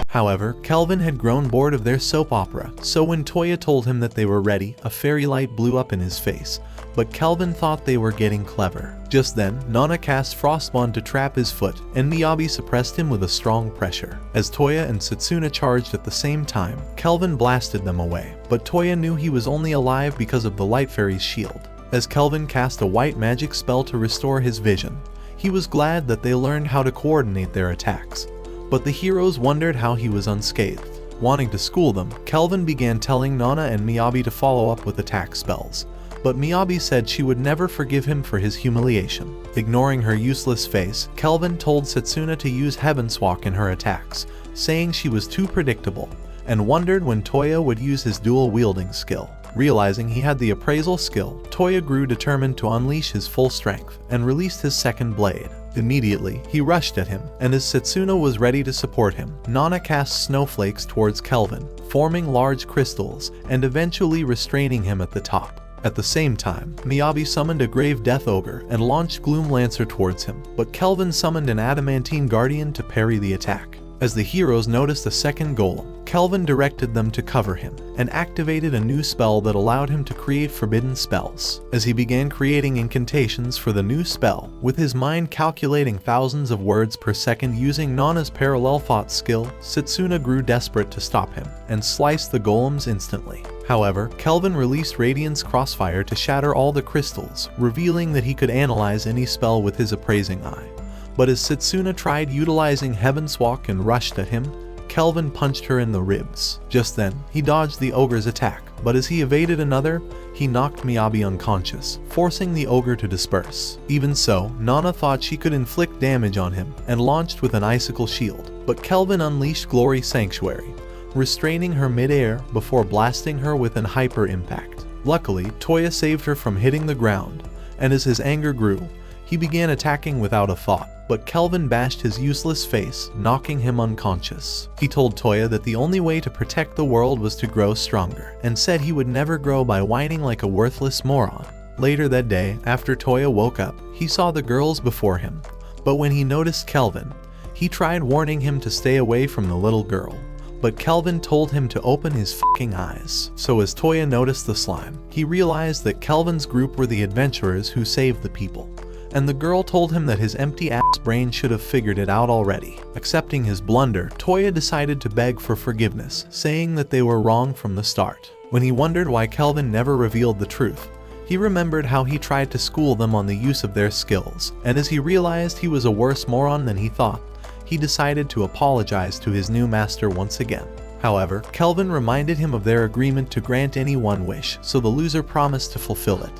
However, Kelvin had grown bored of their soap opera, so when Toya told him that they were ready, a fairy light blew up in his face, but Kelvin thought they were getting clever. Just then, Nana cast Frostbond to trap his foot, and Miyabi suppressed him with a strong pressure. As Toya and Setsuna charged at the same time, Kelvin blasted them away, but Toya knew he was only alive because of the light fairy's shield. As Kelvin cast a white magic spell to restore his vision, he was glad that they learned how to coordinate their attacks. But the heroes wondered how he was unscathed. Wanting to school them, Kelvin began telling Nana and Miyabi to follow up with attack spells, but Miyabi said she would never forgive him for his humiliation. Ignoring her useless face, Kelvin told Setsuna to use Heavenswalk in her attacks, saying she was too predictable, and wondered when Toya would use his dual-wielding skill. Realizing he had the appraisal skill, Toya grew determined to unleash his full strength, and released his second blade. Immediately, he rushed at him, and as Setsuna was ready to support him, Nana cast snowflakes towards Kelvin, forming large crystals, and eventually restraining him at the top. At the same time, Miyabi summoned a Grave Death Ogre and launched Gloom Lancer towards him, but Kelvin summoned an Adamantine Guardian to parry the attack. As the heroes noticed a second golem, Kelvin directed them to cover him, and activated a new spell that allowed him to create forbidden spells. As he began creating incantations for the new spell, with his mind calculating thousands of words per second using Nana's parallel thought skill, Setsuna grew desperate to stop him, and sliced the golems instantly. However, Kelvin released Radiance Crossfire to shatter all the crystals, revealing that he could analyze any spell with his appraising eye. But as Setsuna tried utilizing Heavenswalk and rushed at him, Kelvin punched her in the ribs. Just then, he dodged the ogre's attack, but as he evaded another, he knocked Miyabi unconscious, forcing the ogre to disperse. Even so, Nana thought she could inflict damage on him, and launched with an icicle shield, but Kelvin unleashed Glory Sanctuary, restraining her mid-air before blasting her with an hyper impact. Luckily, Toya saved her from hitting the ground, and as his anger grew, he began attacking without a thought, but Kelvin bashed his useless face, knocking him unconscious. He told Toya that the only way to protect the world was to grow stronger, and said he would never grow by whining like a worthless moron. Later that day, after Toya woke up, he saw the girls before him, but when he noticed Kelvin, he tried warning him to stay away from the little girl. But Kelvin told him to open his fucking eyes. So as Toya noticed the slime, he realized that Kelvin's group were the adventurers who saved the people. And the girl told him that his empty-ass brain should have figured it out already. Accepting his blunder, Toya decided to beg for forgiveness, saying that they were wrong from the start. When he wondered why Kelvin never revealed the truth, he remembered how he tried to school them on the use of their skills, and as he realized he was a worse moron than he thought, he decided to apologize to his new master once again. However, Kelvin reminded him of their agreement to grant any one wish, so the loser promised to fulfill it.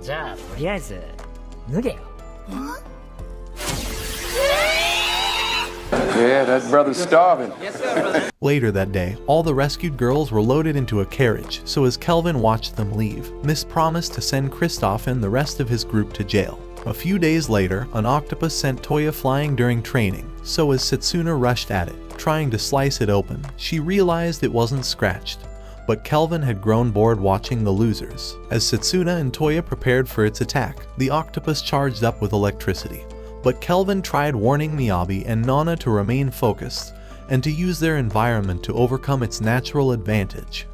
じゃあとりあえず脱げよ。 Yeah, that brother's starving. Later that day, all the rescued girls were loaded into a carriage, so as Kelvin watched them leave, Miss promised to send Kristoff and the rest of his group to jail. A few days later, an octopus sent Toya flying during training, so as Setsuna rushed at it, trying to slice it open, she realized it wasn't scratched. But Kelvin had grown bored watching the losers. As Setsuna and Toya prepared for its attack, the octopus charged up with electricity. But Kelvin tried warning Miyabi and Nana to remain focused, and to use their environment to overcome its natural advantage.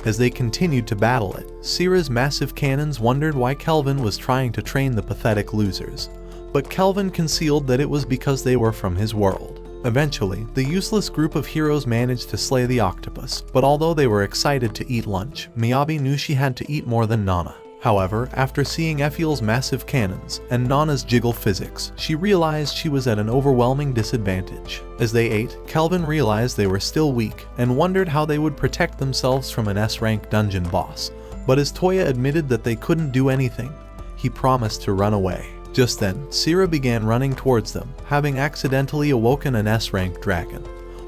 As they continued to battle it, Sira's massive cannons wondered why Kelvin was trying to train the pathetic losers. But Kelvin concealed that it was because they were from his world. Eventually, the useless group of heroes managed to slay the octopus, but although they were excited to eat lunch, Miyabi knew she had to eat more than Nana. However, after seeing Effiel's massive cannons and Nana's jiggle physics, she realized she was at an overwhelming disadvantage. As they ate, Kelvin realized they were still weak and wondered how they would protect themselves from an S-rank dungeon boss. But as Toya admitted that they couldn't do anything, he promised to run away. Just then, Sira began running towards them, having accidentally awoken an S-rank dragon.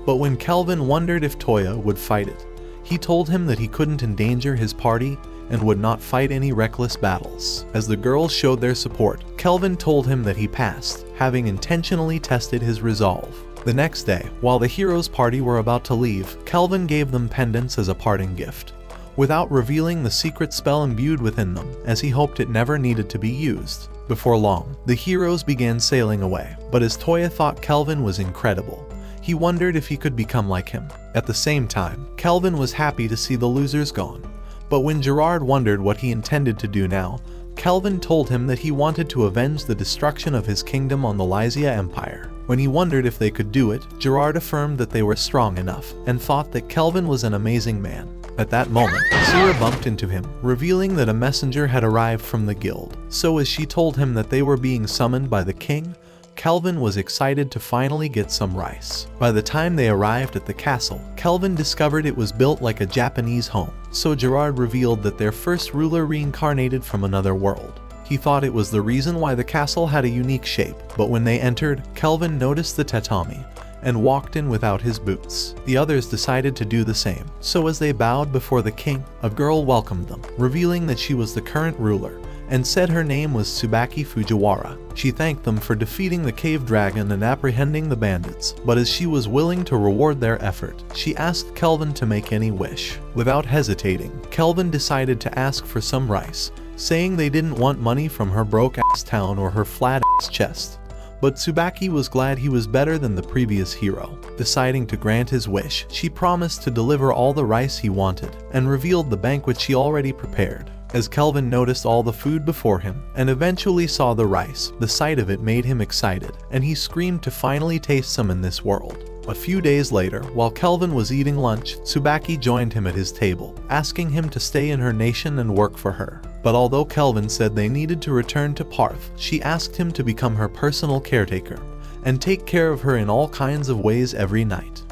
But when Kelvin wondered if Toya would fight it, he told him that he couldn't endanger his party and would not fight any reckless battles. As the girls showed their support, Kelvin told him that he passed, having intentionally tested his resolve. The next day, while the heroes' party were about to leave, Kelvin gave them pendants as a parting gift, without revealing the secret spell imbued within them, as he hoped it never needed to be used. Before long, the heroes began sailing away, but as Toya thought Kelvin was incredible, he wondered if he could become like him. At the same time, Kelvin was happy to see the losers gone. But when Gerard wondered what he intended to do now, Kelvin told him that he wanted to avenge the destruction of his kingdom on the Lysia Empire. When he wondered if they could do it, Gerard affirmed that they were strong enough, and thought that Kelvin was an amazing man. At that moment, Sira bumped into him, revealing that a messenger had arrived from the guild. So as she told him that they were being summoned by the king, Kelvin was excited to finally get some rice. By the time they arrived at the castle, Kelvin discovered it was built like a Japanese home, so Gerard revealed that their first ruler reincarnated from another world. He thought it was the reason why the castle had a unique shape, but when they entered, Kelvin noticed the tatami and walked in without his boots. The others decided to do the same, so as they bowed before the king, a girl welcomed them, revealing that she was the current ruler, and said her name was Tsubaki Fujiwara. She thanked them for defeating the cave dragon and apprehending the bandits, but as she was willing to reward their effort, she asked Kelvin to make any wish. Without hesitating, Kelvin decided to ask for some rice, saying they didn't want money from her broke-ass town or her flat-ass chest. But Tsubaki was glad he was better than the previous hero. Deciding to grant his wish, she promised to deliver all the rice he wanted, and revealed the banquet she already prepared. As Kelvin noticed all the food before him, and eventually saw the rice, the sight of it made him excited, and he screamed to finally taste some in this world. A few days later, while Kelvin was eating lunch, Tsubaki joined him at his table, asking him to stay in her nation and work for her. But although Kelvin said they needed to return to Parth, she asked him to become her personal caretaker, and take care of her in all kinds of ways every night.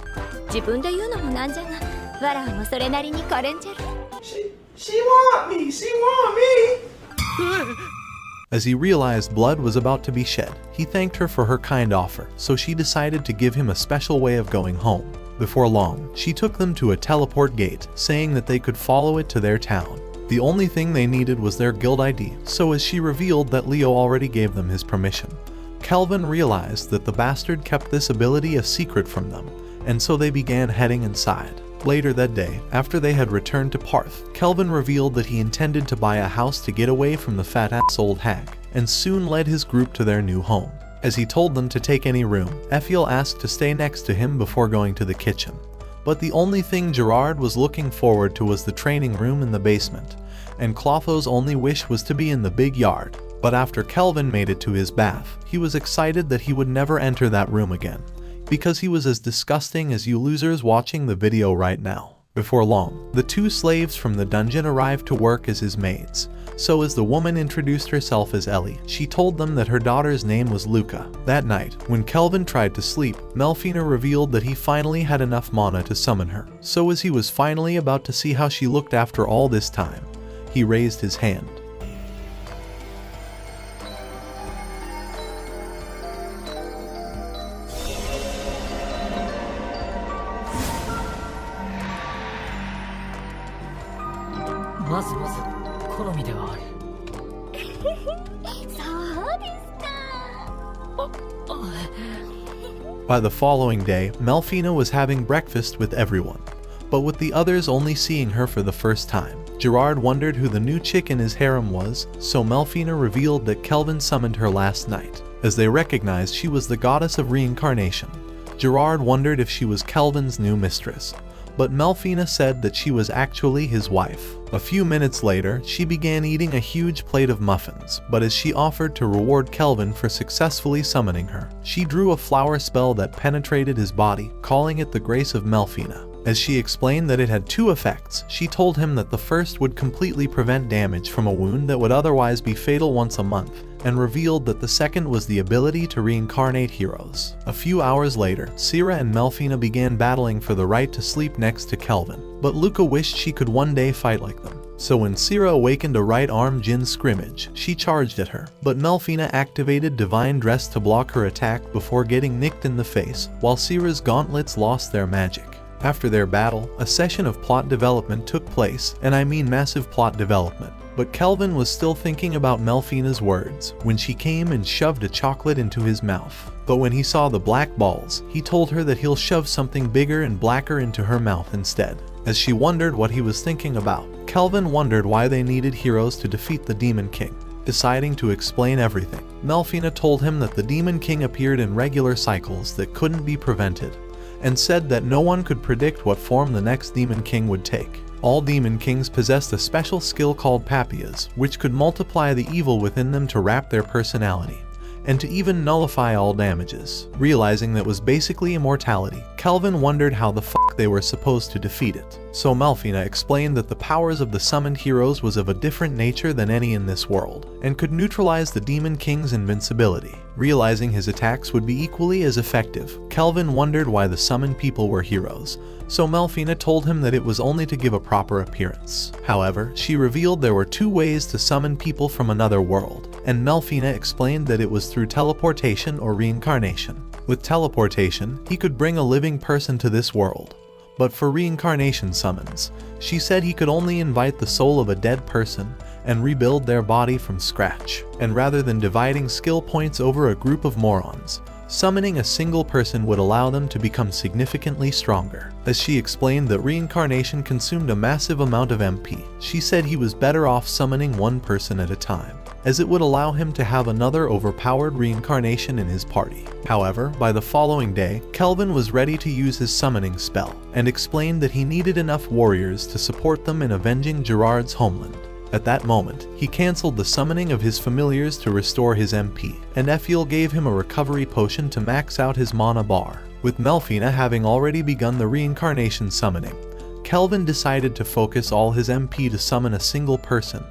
She want me. As he realized blood was about to be shed, he thanked her for her kind offer, so she decided to give him a special way of going home. Before long, she took them to a teleport gate, saying that they could follow it to their town. The only thing they needed was their guild ID, so as she revealed that Leo already gave them his permission. Kelvin realized that the bastard kept this ability a secret from them, and so they began heading inside. Later that day, after they had returned to Parth, Kelvin revealed that he intended to buy a house to get away from the fat-ass old hag, and soon led his group to their new home. As he told them to take any room, Ephiel asked to stay next to him before going to the kitchen. But the only thing Gerard was looking forward to was the training room in the basement, and Clotho's only wish was to be in the big yard. But after Kelvin made it to his bath, he was excited that he would never enter that room again, because he was as disgusting as you losers watching the video right now. Before long, the two slaves from the dungeon arrived to work as his maids. So as the woman introduced herself as Ellie, she told them that her daughter's name was Luca. That night, when Kelvin tried to sleep, Melfina revealed that he finally had enough mana to summon her. So as he was finally about to see how she looked after all this time, he raised his hand. By the following day, Melfina was having breakfast with everyone, but with the others only seeing her for the first time. Gerard wondered who the new chick in his harem was, so Melfina revealed that Kelvin summoned her last night. As they recognized she was the goddess of reincarnation, Gerard wondered if she was Kelvin's new mistress, but Melfina said that she was actually his wife. A few minutes later, she began eating a huge plate of muffins, but as she offered to reward Kelvin for successfully summoning her, she drew a flower spell that penetrated his body, calling it the Grace of Melfina. As she explained that it had two effects, she told him that the first would completely prevent damage from a wound that would otherwise be fatal once a month, and revealed that the second was the ability to reincarnate heroes. A few hours later, Syrah and Melfina began battling for the right to sleep next to Kelvin, but Luca wished she could one day fight like them. So when Syrah awakened a right-arm Jin scrimmage, she charged at her, but Melfina activated Divine Dress to block her attack before getting nicked in the face, while Syrah's gauntlets lost their magic. After their battle, a session of plot development took place, and I mean massive plot development. But Kelvin was still thinking about Melfina's words when she came and shoved a chocolate into his mouth. But when he saw the black balls, he told her that he'll shove something bigger and blacker into her mouth instead. As she wondered what he was thinking about, Kelvin wondered why they needed heroes to defeat the Demon King. Deciding to explain everything, Melfina told him that the Demon King appeared in regular cycles that couldn't be prevented, and said that no one could predict what form the next Demon King would take. All Demon Kings possessed a special skill called Papias, which could multiply the evil within them to wrap their personality, and to even nullify all damages. Realizing that was basically immortality, Kelvin wondered how the fuck they were supposed to defeat it. So Melfina explained that the powers of the summoned heroes was of a different nature than any in this world, and could neutralize the Demon King's invincibility. Realizing his attacks would be equally as effective, Kelvin wondered why the summoned people were heroes, so Melfina told him that it was only to give a proper appearance. However, she revealed there were two ways to summon people from another world, and Melfina explained that it was through teleportation or reincarnation. With teleportation, he could bring a living person to this world, but for reincarnation summons, she said he could only invite the soul of a dead person and rebuild their body from scratch. And rather than dividing skill points over a group of morons, summoning a single person would allow them to become significantly stronger. As she explained that reincarnation consumed a massive amount of MP, she said he was better off summoning one person at a time, as it would allow him to have another overpowered reincarnation in his party. However, by the following day, Kelvin was ready to use his summoning spell, and explained that he needed enough warriors to support them in avenging Gerard's homeland. At that moment, he cancelled the summoning of his familiars to restore his MP, and Ephiel gave him a recovery potion to max out his mana bar. With Melfina having already begun the reincarnation summoning, Kelvin decided to focus all his MP to summon a single person,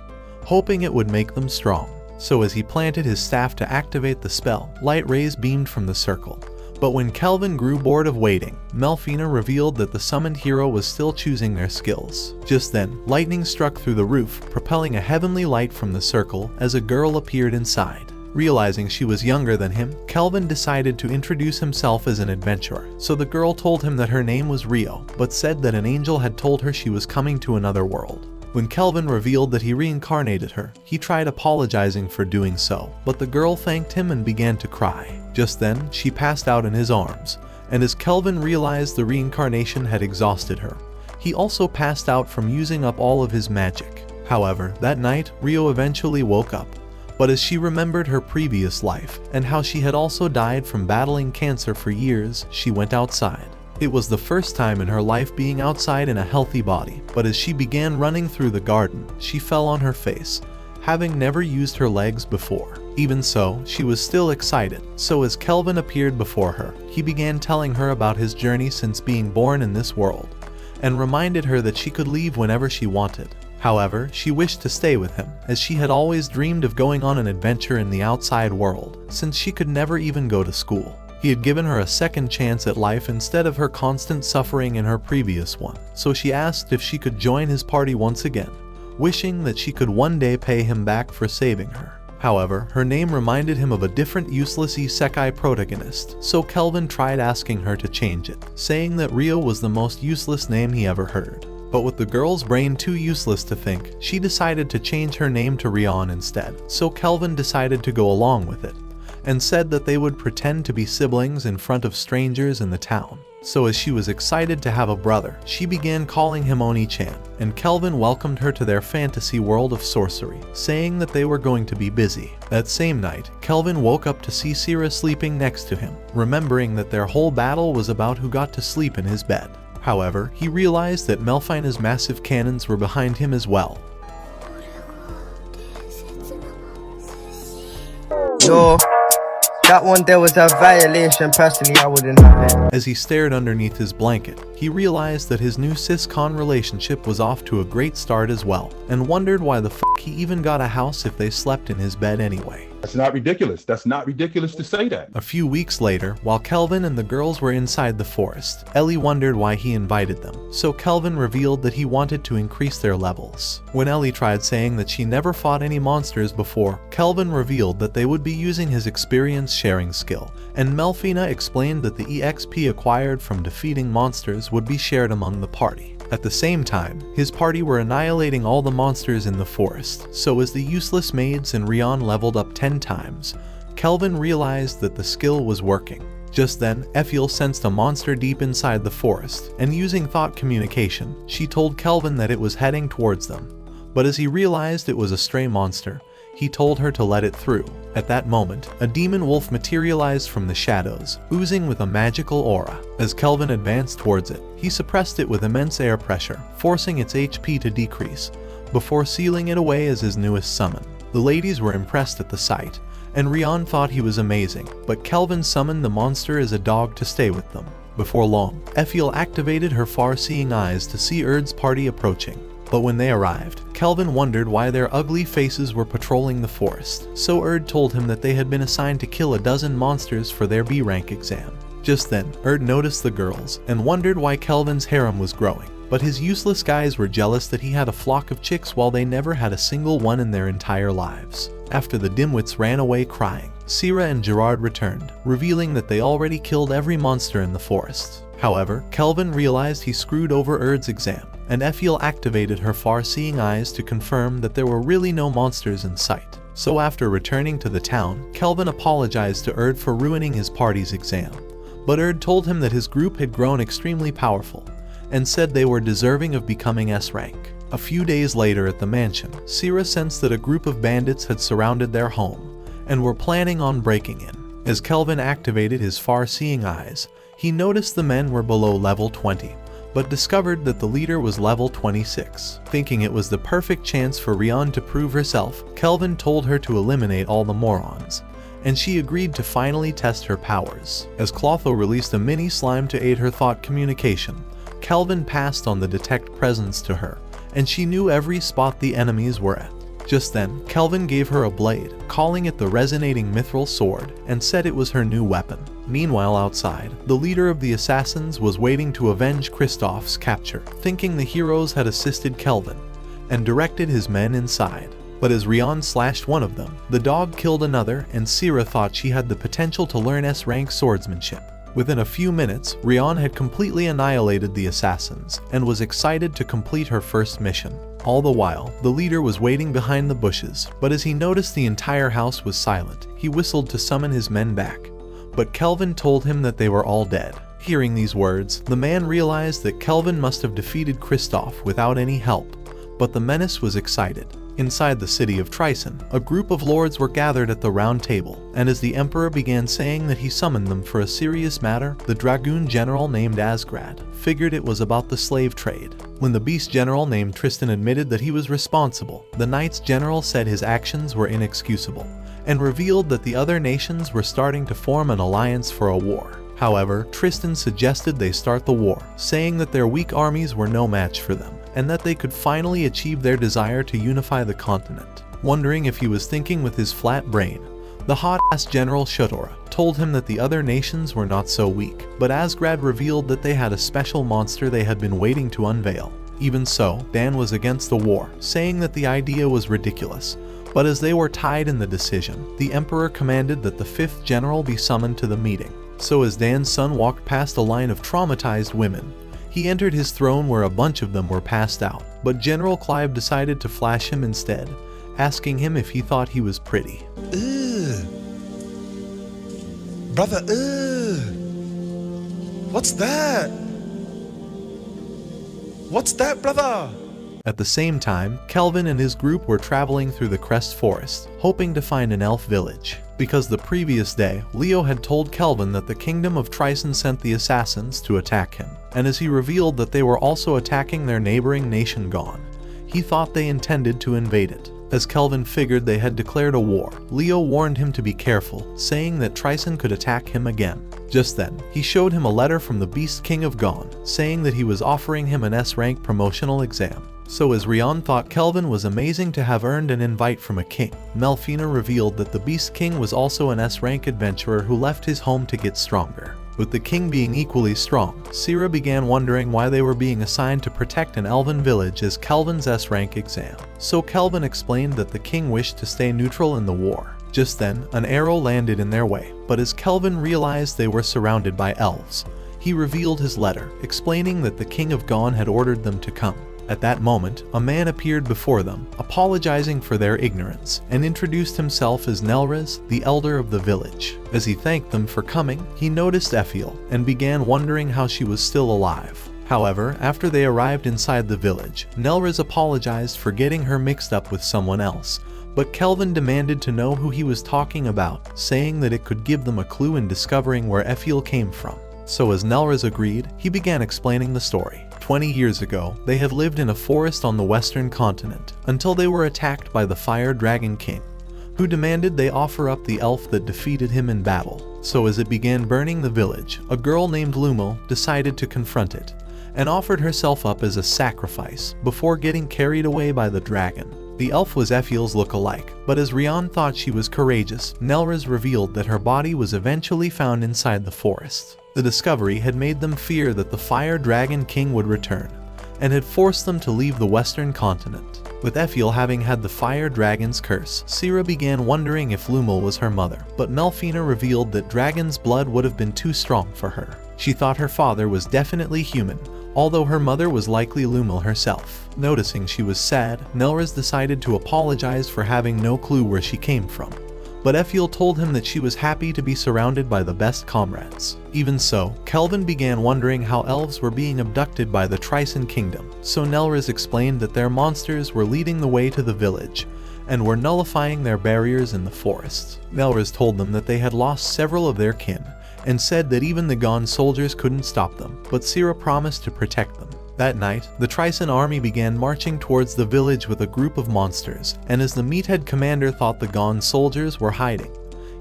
hoping it would make them strong. So as he planted his staff to activate the spell, light rays beamed from the circle, But when Kelvin grew bored of waiting, Melfina revealed that the summoned hero was still choosing their skills. Just then, lightning struck through the roof, propelling a heavenly light from the circle as a girl appeared inside. Realizing she was younger than him, Kelvin decided to introduce himself as an adventurer. So the girl told him that her name was Rio, but said that an angel had told her she was coming to another world. When Kelvin revealed that he reincarnated her, he tried apologizing for doing so, but the girl thanked him and began to cry. Just then, she passed out in his arms, and as Kelvin realized the reincarnation had exhausted her, he also passed out from using up all of his magic. However, that night, Rio eventually woke up, but as she remembered her previous life and how she had also died from battling cancer for years, she went outside. It was the first time in her life being outside in a healthy body, but as she began running through the garden, she fell on her face, having never used her legs before. Even so, she was still excited, so as Kelvin appeared before her, he began telling her about his journey since being born in this world, and reminded her that she could leave whenever she wanted. However, she wished to stay with him, as she had always dreamed of going on an adventure in the outside world, since she could never even go to school. He had given her a second chance at life instead of her constant suffering in her previous one, so she asked if she could join his party once again, wishing that she could one day pay him back for saving her. However, her name reminded him of a different useless isekai protagonist, so Kelvin tried asking her to change it, saying that Rio was the most useless name he ever heard. But with the girl's brain too useless to think, she decided to change her name to Rion instead, so Kelvin decided to go along with it, and said that they would pretend to be siblings in front of strangers in the town. So as she was excited to have a brother, she began calling him Oni-chan, and Kelvin welcomed her to their fantasy world of sorcery, saying that they were going to be busy. That same night, Kelvin woke up to see Sira sleeping next to him, remembering that their whole battle was about who got to sleep in his bed. However, he realized that Melfina's massive cannons were behind him as well. Yo, that one there was a violation. Personally, I wouldn't have it. As he stared underneath his blanket, he realized that his new sis-con relationship was off to a great start as well, and wondered why the f*** he even got a house if they slept in his bed anyway. That's not ridiculous. That's not ridiculous to say that. A few weeks later, while Kelvin and the girls were inside the forest, Ellie wondered why he invited them, so Kelvin revealed that he wanted to increase their levels. When Ellie tried saying that she never fought any monsters before, Kelvin revealed that they would be using his experience sharing skill, and Melfina explained that the EXP acquired from defeating monsters would be shared among the party. At the same time, his party were annihilating all the monsters in the forest, so as the useless maids and Rion leveled up 10 times, Kelvin realized that the skill was working. Just then, Effiel sensed a monster deep inside the forest, and using thought communication, she told Kelvin that it was heading towards them. But as he realized it was a stray monster, he told her to let it through. At that moment, a demon wolf materialized from the shadows, oozing with a magical aura. As Kelvin advanced towards it, he suppressed it with immense air pressure, forcing its HP to decrease, before sealing it away as his newest summon. The ladies were impressed at the sight, and Rion thought he was amazing, but Kelvin summoned the monster as a dog to stay with them. Before long, Effiel activated her far-seeing eyes to see Erd's party approaching. But when they arrived, Kelvin wondered why their ugly faces were patrolling the forest, so Erd told him that they had been assigned to kill a dozen monsters for their B rank exam. Just then, Erd noticed the girls, and wondered why Kelvin's harem was growing, but his useless guys were jealous that he had a flock of chicks while they never had a single one in their entire lives. After the dimwits ran away crying, Sira and Gerard returned, revealing that they already killed every monster in the forest. However, Kelvin realized he screwed over Erd's exam, and Effiel activated her far-seeing eyes to confirm that there were really no monsters in sight. So after returning to the town, Kelvin apologized to Erd for ruining his party's exam. But Erd told him that his group had grown extremely powerful, and said they were deserving of becoming S rank. A few days later at the mansion, Sira sensed that a group of bandits had surrounded their home, and were planning on breaking in. As Kelvin activated his far-seeing eyes, he noticed the men were below level 20, but discovered that the leader was level 26. Thinking it was the perfect chance for Rion to prove herself, Kelvin told her to eliminate all the morons, and she agreed to finally test her powers. As Clotho released a mini slime to aid her thought communication, Kelvin passed on the detect presence to her, and she knew every spot the enemies were at. Just then, Kelvin gave her a blade, calling it the resonating mithril sword, and said it was her new weapon. Meanwhile outside, the leader of the assassins was waiting to avenge Kristoff's capture, thinking the heroes had assisted Kelvin, and directed his men inside. But as Rion slashed one of them, the dog killed another, and Sira thought she had the potential to learn S-rank swordsmanship. Within a few minutes, Rion had completely annihilated the assassins, and was excited to complete her first mission. All the while, the leader was waiting behind the bushes, but as he noticed the entire house was silent, he whistled to summon his men back. But Kelvin told him that they were all dead. Hearing these words, the man realized that Kelvin must have defeated Kristoff without any help, but the menace was excited. Inside the city of Trison, a group of lords were gathered at the round table, and as the emperor began saying that he summoned them for a serious matter, the dragoon general named Asgrad figured it was about the slave trade. When the beast general named Tristan admitted that he was responsible, the knights general said his actions were inexcusable, and revealed that the other nations were starting to form an alliance for a war. However, Tristan suggested they start the war, saying that their weak armies were no match for them, and that they could finally achieve their desire to unify the continent. Wondering if he was thinking with his flat brain, the hot-ass General Shotora told him that the other nations were not so weak, but Asgrad revealed that they had a special monster they had been waiting to unveil. Even so, Dan was against the war, saying that the idea was ridiculous, but as they were tied in the decision, the Emperor commanded that the 5th General be summoned to the meeting. So as Dan's son walked past a line of traumatized women, he entered his throne where a bunch of them were passed out, but General Clive decided to flash him instead, asking him if he thought he was pretty. Ugh. Brother, ugh. What's that? What's that, brother? At the same time, Kelvin and his group were traveling through the Crest Forest, hoping to find an elf village. Because the previous day, Leo had told Kelvin that the kingdom of Trison sent the assassins to attack him, and as he revealed that they were also attacking their neighboring nation Gone, he thought they intended to invade it. As Kelvin figured they had declared a war, Leo warned him to be careful, saying that Trison could attack him again. Just then, he showed him a letter from the Beast King of Gone, saying that he was offering him an S-rank promotional exam. So as Rion thought Kelvin was amazing to have earned an invite from a king, Melfina revealed that the Beast King was also an S-rank adventurer who left his home to get stronger. With the king being equally strong, Sira began wondering why they were being assigned to protect an elven village as Kelvin's S-rank exam. So Kelvin explained that the king wished to stay neutral in the war. Just then, an arrow landed in their way, but as Kelvin realized they were surrounded by elves, he revealed his letter, explaining that the King of Gone had ordered them to come. At that moment, a man appeared before them, apologizing for their ignorance, and introduced himself as Nelriz, the elder of the village. As he thanked them for coming, he noticed Ephiel, and began wondering how she was still alive. However, after they arrived inside the village, Nelriz apologized for getting her mixed up with someone else, but Kelvin demanded to know who he was talking about, saying that it could give them a clue in discovering where Ephiel came from. So as Nelriz agreed, he began explaining the story. 20 years ago, they had lived in a forest on the western continent, until they were attacked by the Fire Dragon King, who demanded they offer up the elf that defeated him in battle. So as it began burning the village, a girl named Lumo decided to confront it, and offered herself up as a sacrifice, before getting carried away by the dragon. The elf was Ephiel's look-alike, but as Rion thought she was courageous, Nelriz revealed that her body was eventually found inside the forest. The discovery had made them fear that the Fire Dragon King would return, and had forced them to leave the western continent. With Ephiel having had the Fire Dragon's curse, Sira began wondering if Lumel was her mother, but Melfina revealed that dragon's blood would have been too strong for her. She thought her father was definitely human, although her mother was likely Lumel herself. Noticing she was sad, Nelriz decided to apologize for having no clue where she came from. But Ephiel told him that she was happy to be surrounded by the best comrades. Even so, Kelvin began wondering how elves were being abducted by the Trison Kingdom, so Nelriz explained that their monsters were leading the way to the village, and were nullifying their barriers in the forest. Nelriz told them that they had lost several of their kin, and said that even the Gone soldiers couldn't stop them, but Sira promised to protect them. That night, the Trison army began marching towards the village with a group of monsters, and as the Meathead commander thought the Gone soldiers were hiding,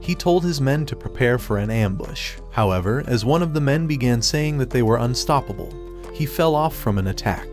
he told his men to prepare for an ambush. However, as one of the men began saying that they were unstoppable, he fell off from an attack,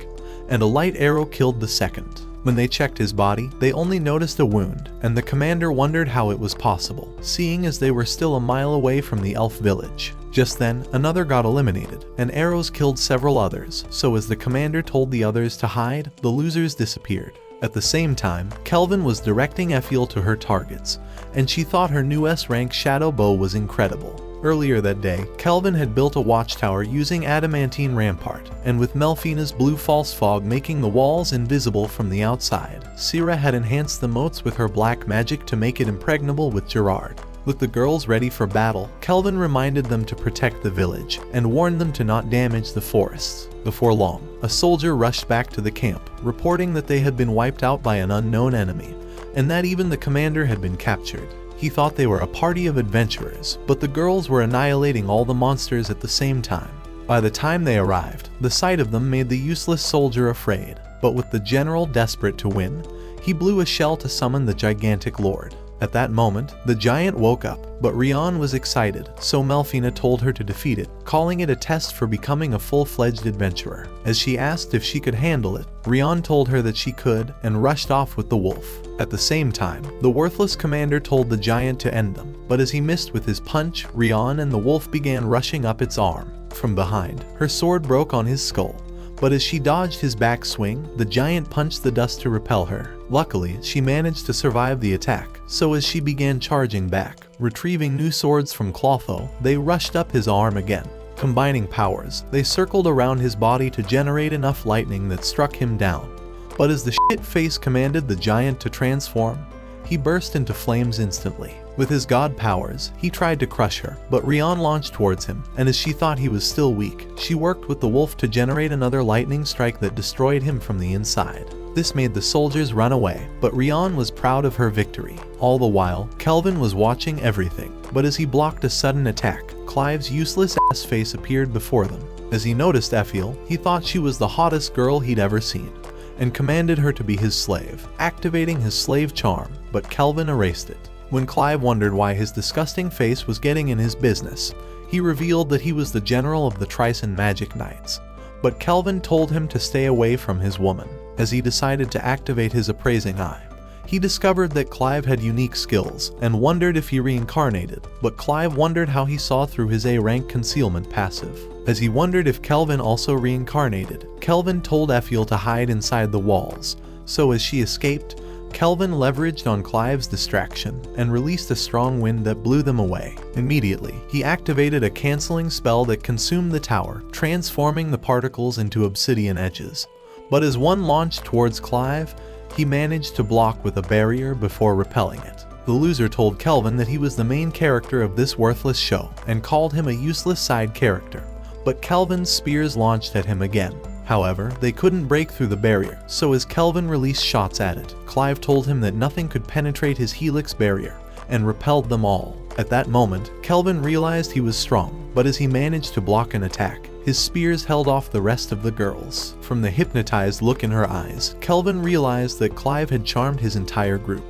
and a light arrow killed the second. When they checked his body, they only noticed a wound, and the commander wondered how it was possible, seeing as they were still a mile away from the elf village. Just then, another got eliminated, and arrows killed several others, so as the commander told the others to hide, the losers disappeared. At the same time, Kelvin was directing Effiel to her targets, and she thought her new S-rank shadow bow was incredible. Earlier that day, Kelvin had built a watchtower using adamantine rampart, and with Melfina's blue false fog making the walls invisible from the outside, Syrah had enhanced the moats with her black magic to make it impregnable with Gerard. With the girls ready for battle, Kelvin reminded them to protect the village, and warned them to not damage the forests. Before long, a soldier rushed back to the camp, reporting that they had been wiped out by an unknown enemy, and that even the commander had been captured. He thought they were a party of adventurers, but the girls were annihilating all the monsters at the same time. By the time they arrived, the sight of them made the useless soldier afraid, but with the general desperate to win, he blew a shell to summon the gigantic lord. At that moment, the giant woke up, but Rian was excited, so Melfina told her to defeat it, calling it a test for becoming a full-fledged adventurer. As she asked if she could handle it, Rian told her that she could, and rushed off with the wolf. At the same time, the worthless commander told the giant to end them, but as he missed with his punch, Rian and the wolf began rushing up its arm. From behind, her sword broke on his skull, but as she dodged his backswing, the giant punched the dust to repel her. Luckily, she managed to survive the attack, so as she began charging back, retrieving new swords from Clotho, they rushed up his arm again. Combining powers, they circled around his body to generate enough lightning that struck him down. But as the shit-face commanded the giant to transform, he burst into flames instantly. With his god powers, he tried to crush her, but Rian launched towards him, and as she thought he was still weak, she worked with the wolf to generate another lightning strike that destroyed him from the inside. This made the soldiers run away, but Rian was proud of her victory. All the while, Kelvin was watching everything, but as he blocked a sudden attack, Clive's useless ass face appeared before them. As he noticed Effiel, he thought she was the hottest girl he'd ever seen, and commanded her to be his slave, activating his slave charm, but Kelvin erased it. When Clive wondered why his disgusting face was getting in his business, he revealed that he was the general of the Trison Magic Knights, but Kelvin told him to stay away from his woman. As he decided to activate his appraising eye, he discovered that Clive had unique skills and wondered if he reincarnated, but Clive wondered how he saw through his A-rank concealment passive. As he wondered if Kelvin also reincarnated, Kelvin told Effiel to hide inside the walls, so as she escaped, Kelvin leveraged on Clive's distraction and released a strong wind that blew them away. Immediately, he activated a canceling spell that consumed the tower, transforming the particles into obsidian edges. But as one launched towards Clive, he managed to block with a barrier before repelling it. The loser told Kelvin that he was the main character of this worthless show and called him a useless side character, but Kelvin's spears launched at him again. However, they couldn't break through the barrier, so as Kelvin released shots at it, Clive told him that nothing could penetrate his helix barrier, and repelled them all. At that moment, Kelvin realized he was strong, but as he managed to block an attack, his spears held off the rest of the girls. From the hypnotized look in her eyes, Kelvin realized that Clive had charmed his entire group,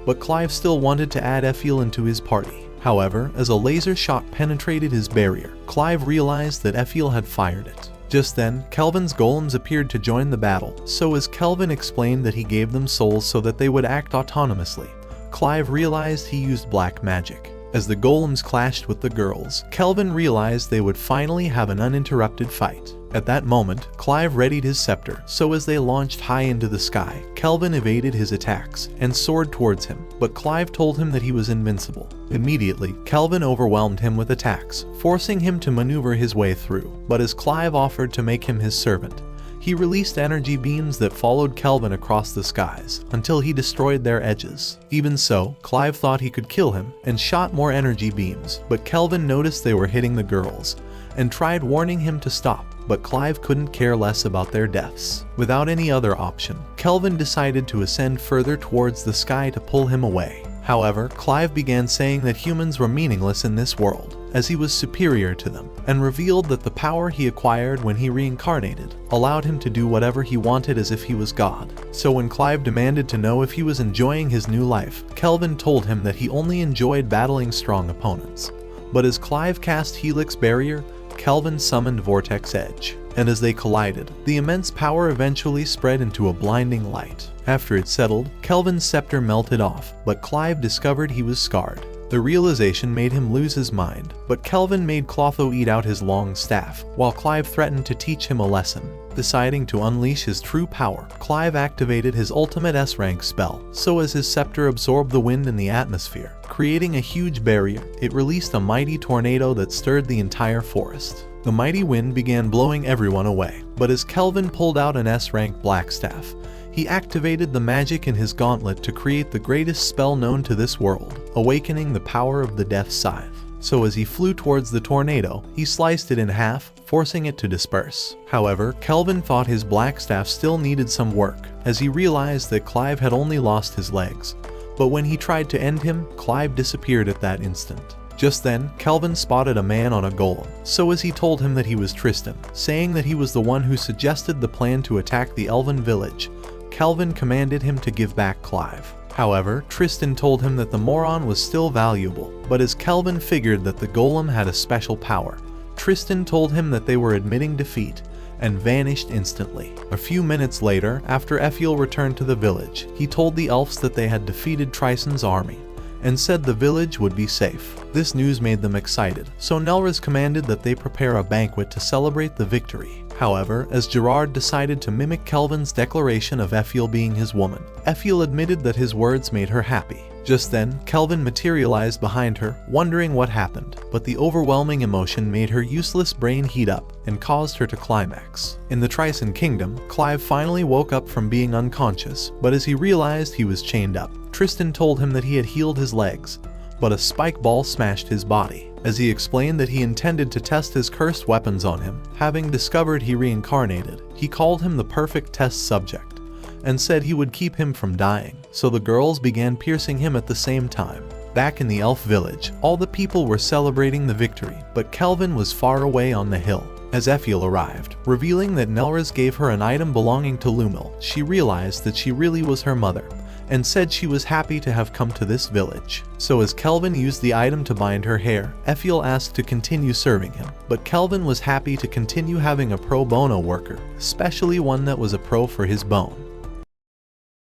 but Clive still wanted to add Effiel into his party. However, as a laser shot penetrated his barrier, Clive realized that Effiel had fired it. Just then, Kelvin's golems appeared to join the battle, so as Kelvin explained that he gave them souls so that they would act autonomously, Clive realized he used black magic. As the golems clashed with the girls, Kelvin realized they would finally have an uninterrupted fight. At that moment, Clive readied his scepter, so as they launched high into the sky, Kelvin evaded his attacks and soared towards him, but Clive told him that he was invincible. Immediately, Kelvin overwhelmed him with attacks, forcing him to maneuver his way through, but as Clive offered to make him his servant, he released energy beams that followed Kelvin across the skies until he destroyed their edges. Even so, Clive thought he could kill him and shot more energy beams, but Kelvin noticed they were hitting the girls and tried warning him to stop, but Clive couldn't care less about their deaths. Without any other option, Kelvin decided to ascend further towards the sky to pull him away. However, Clive began saying that humans were meaningless in this world, as he was superior to them, and revealed that the power he acquired when he reincarnated allowed him to do whatever he wanted as if he was God. So when Clive demanded to know if he was enjoying his new life, Kelvin told him that he only enjoyed battling strong opponents. But as Clive cast Helix Barrier, Kelvin summoned Vortex Edge. and as they collided, the immense power eventually spread into a blinding light. After it settled, Kelvin's scepter melted off, but Clive discovered he was scarred. The realization made him lose his mind, but Kelvin made Clotho eat out his long staff, while Clive threatened to teach him a lesson. Deciding to unleash his true power, Clive activated his ultimate S-rank spell, so as his scepter absorbed the wind in the atmosphere, creating a huge barrier. It released a mighty tornado that stirred the entire forest. The mighty wind began blowing everyone away, but as Kelvin pulled out an S-rank blackstaff, he activated the magic in his gauntlet to create the greatest spell known to this world, awakening the power of the Death Scythe. So as he flew towards the tornado, he sliced it in half, forcing it to disperse. However, Kelvin thought his blackstaff still needed some work, as he realized that Clive had only lost his legs. But when he tried to end him, Clive disappeared at that instant. Just then, Kelvin spotted a man on a golem, so as he told him that he was Tristan, saying that he was the one who suggested the plan to attack the elven village. Kelvin commanded him to give back Clive. However, Tristan told him that the moron was still valuable, but as Kelvin figured that the golem had a special power, Tristan told him that they were admitting defeat, and vanished instantly. A few minutes later, after Ephiel returned to the village, he told the elves that they had defeated Tristan's army, and said the village would be safe. This news made them excited, so Nelrys commanded that they prepare a banquet to celebrate the victory. However, as Gerard decided to mimic Kelvin's declaration of Ephiel being his woman, Ephiel admitted that his words made her happy. Just then, Kelvin materialized behind her, wondering what happened, but the overwhelming emotion made her useless brain heat up and caused her to climax. In the Tryson Kingdom, Clive finally woke up from being unconscious, but as he realized he was chained up, Tristan told him that he had healed his legs, but a spike ball smashed his body. As he explained that he intended to test his cursed weapons on him, having discovered he reincarnated, he called him the perfect test subject, and said he would keep him from dying, so the girls began piercing him at the same time. Back in the elf village, all the people were celebrating the victory, but Kelvin was far away on the hill. As Ephiel arrived, revealing that Nelrys gave her an item belonging to Lumil, she realized that she really was her mother, and said she was happy to have come to this village. So as Kelvin used the item to bind her hair, Ephiel asked to continue serving him, but Kelvin was happy to continue having a pro bono worker, especially one that was a pro for his bone.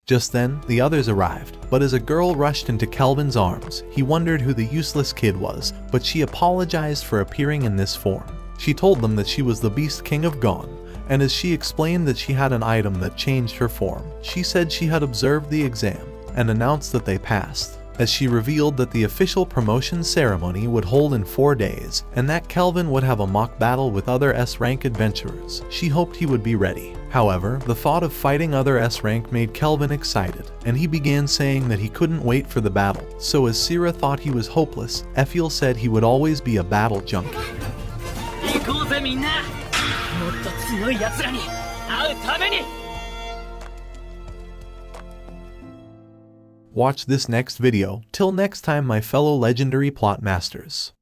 Just then, the others arrived, but as a girl rushed into Kelvin's arms, he wondered who the useless kid was, but she apologized for appearing in this form. She told them that she was the Beast King of Gone, and as she explained that she had an item that changed her form, she said she had observed the exam and announced that they passed. As she revealed that the official promotion ceremony would hold in 4 days, and that Kelvin would have a mock battle with other S-rank adventurers, she hoped he would be ready. However, the thought of fighting other S-rank made Kelvin excited, and he began saying that he couldn't wait for the battle. So as Sira thought he was hopeless, Ephiel said he would always be a battle junkie. 行こうぜみんな、もっと強い奴らに会うために。 Watch this next video. Till next time, my fellow legendary plot masters.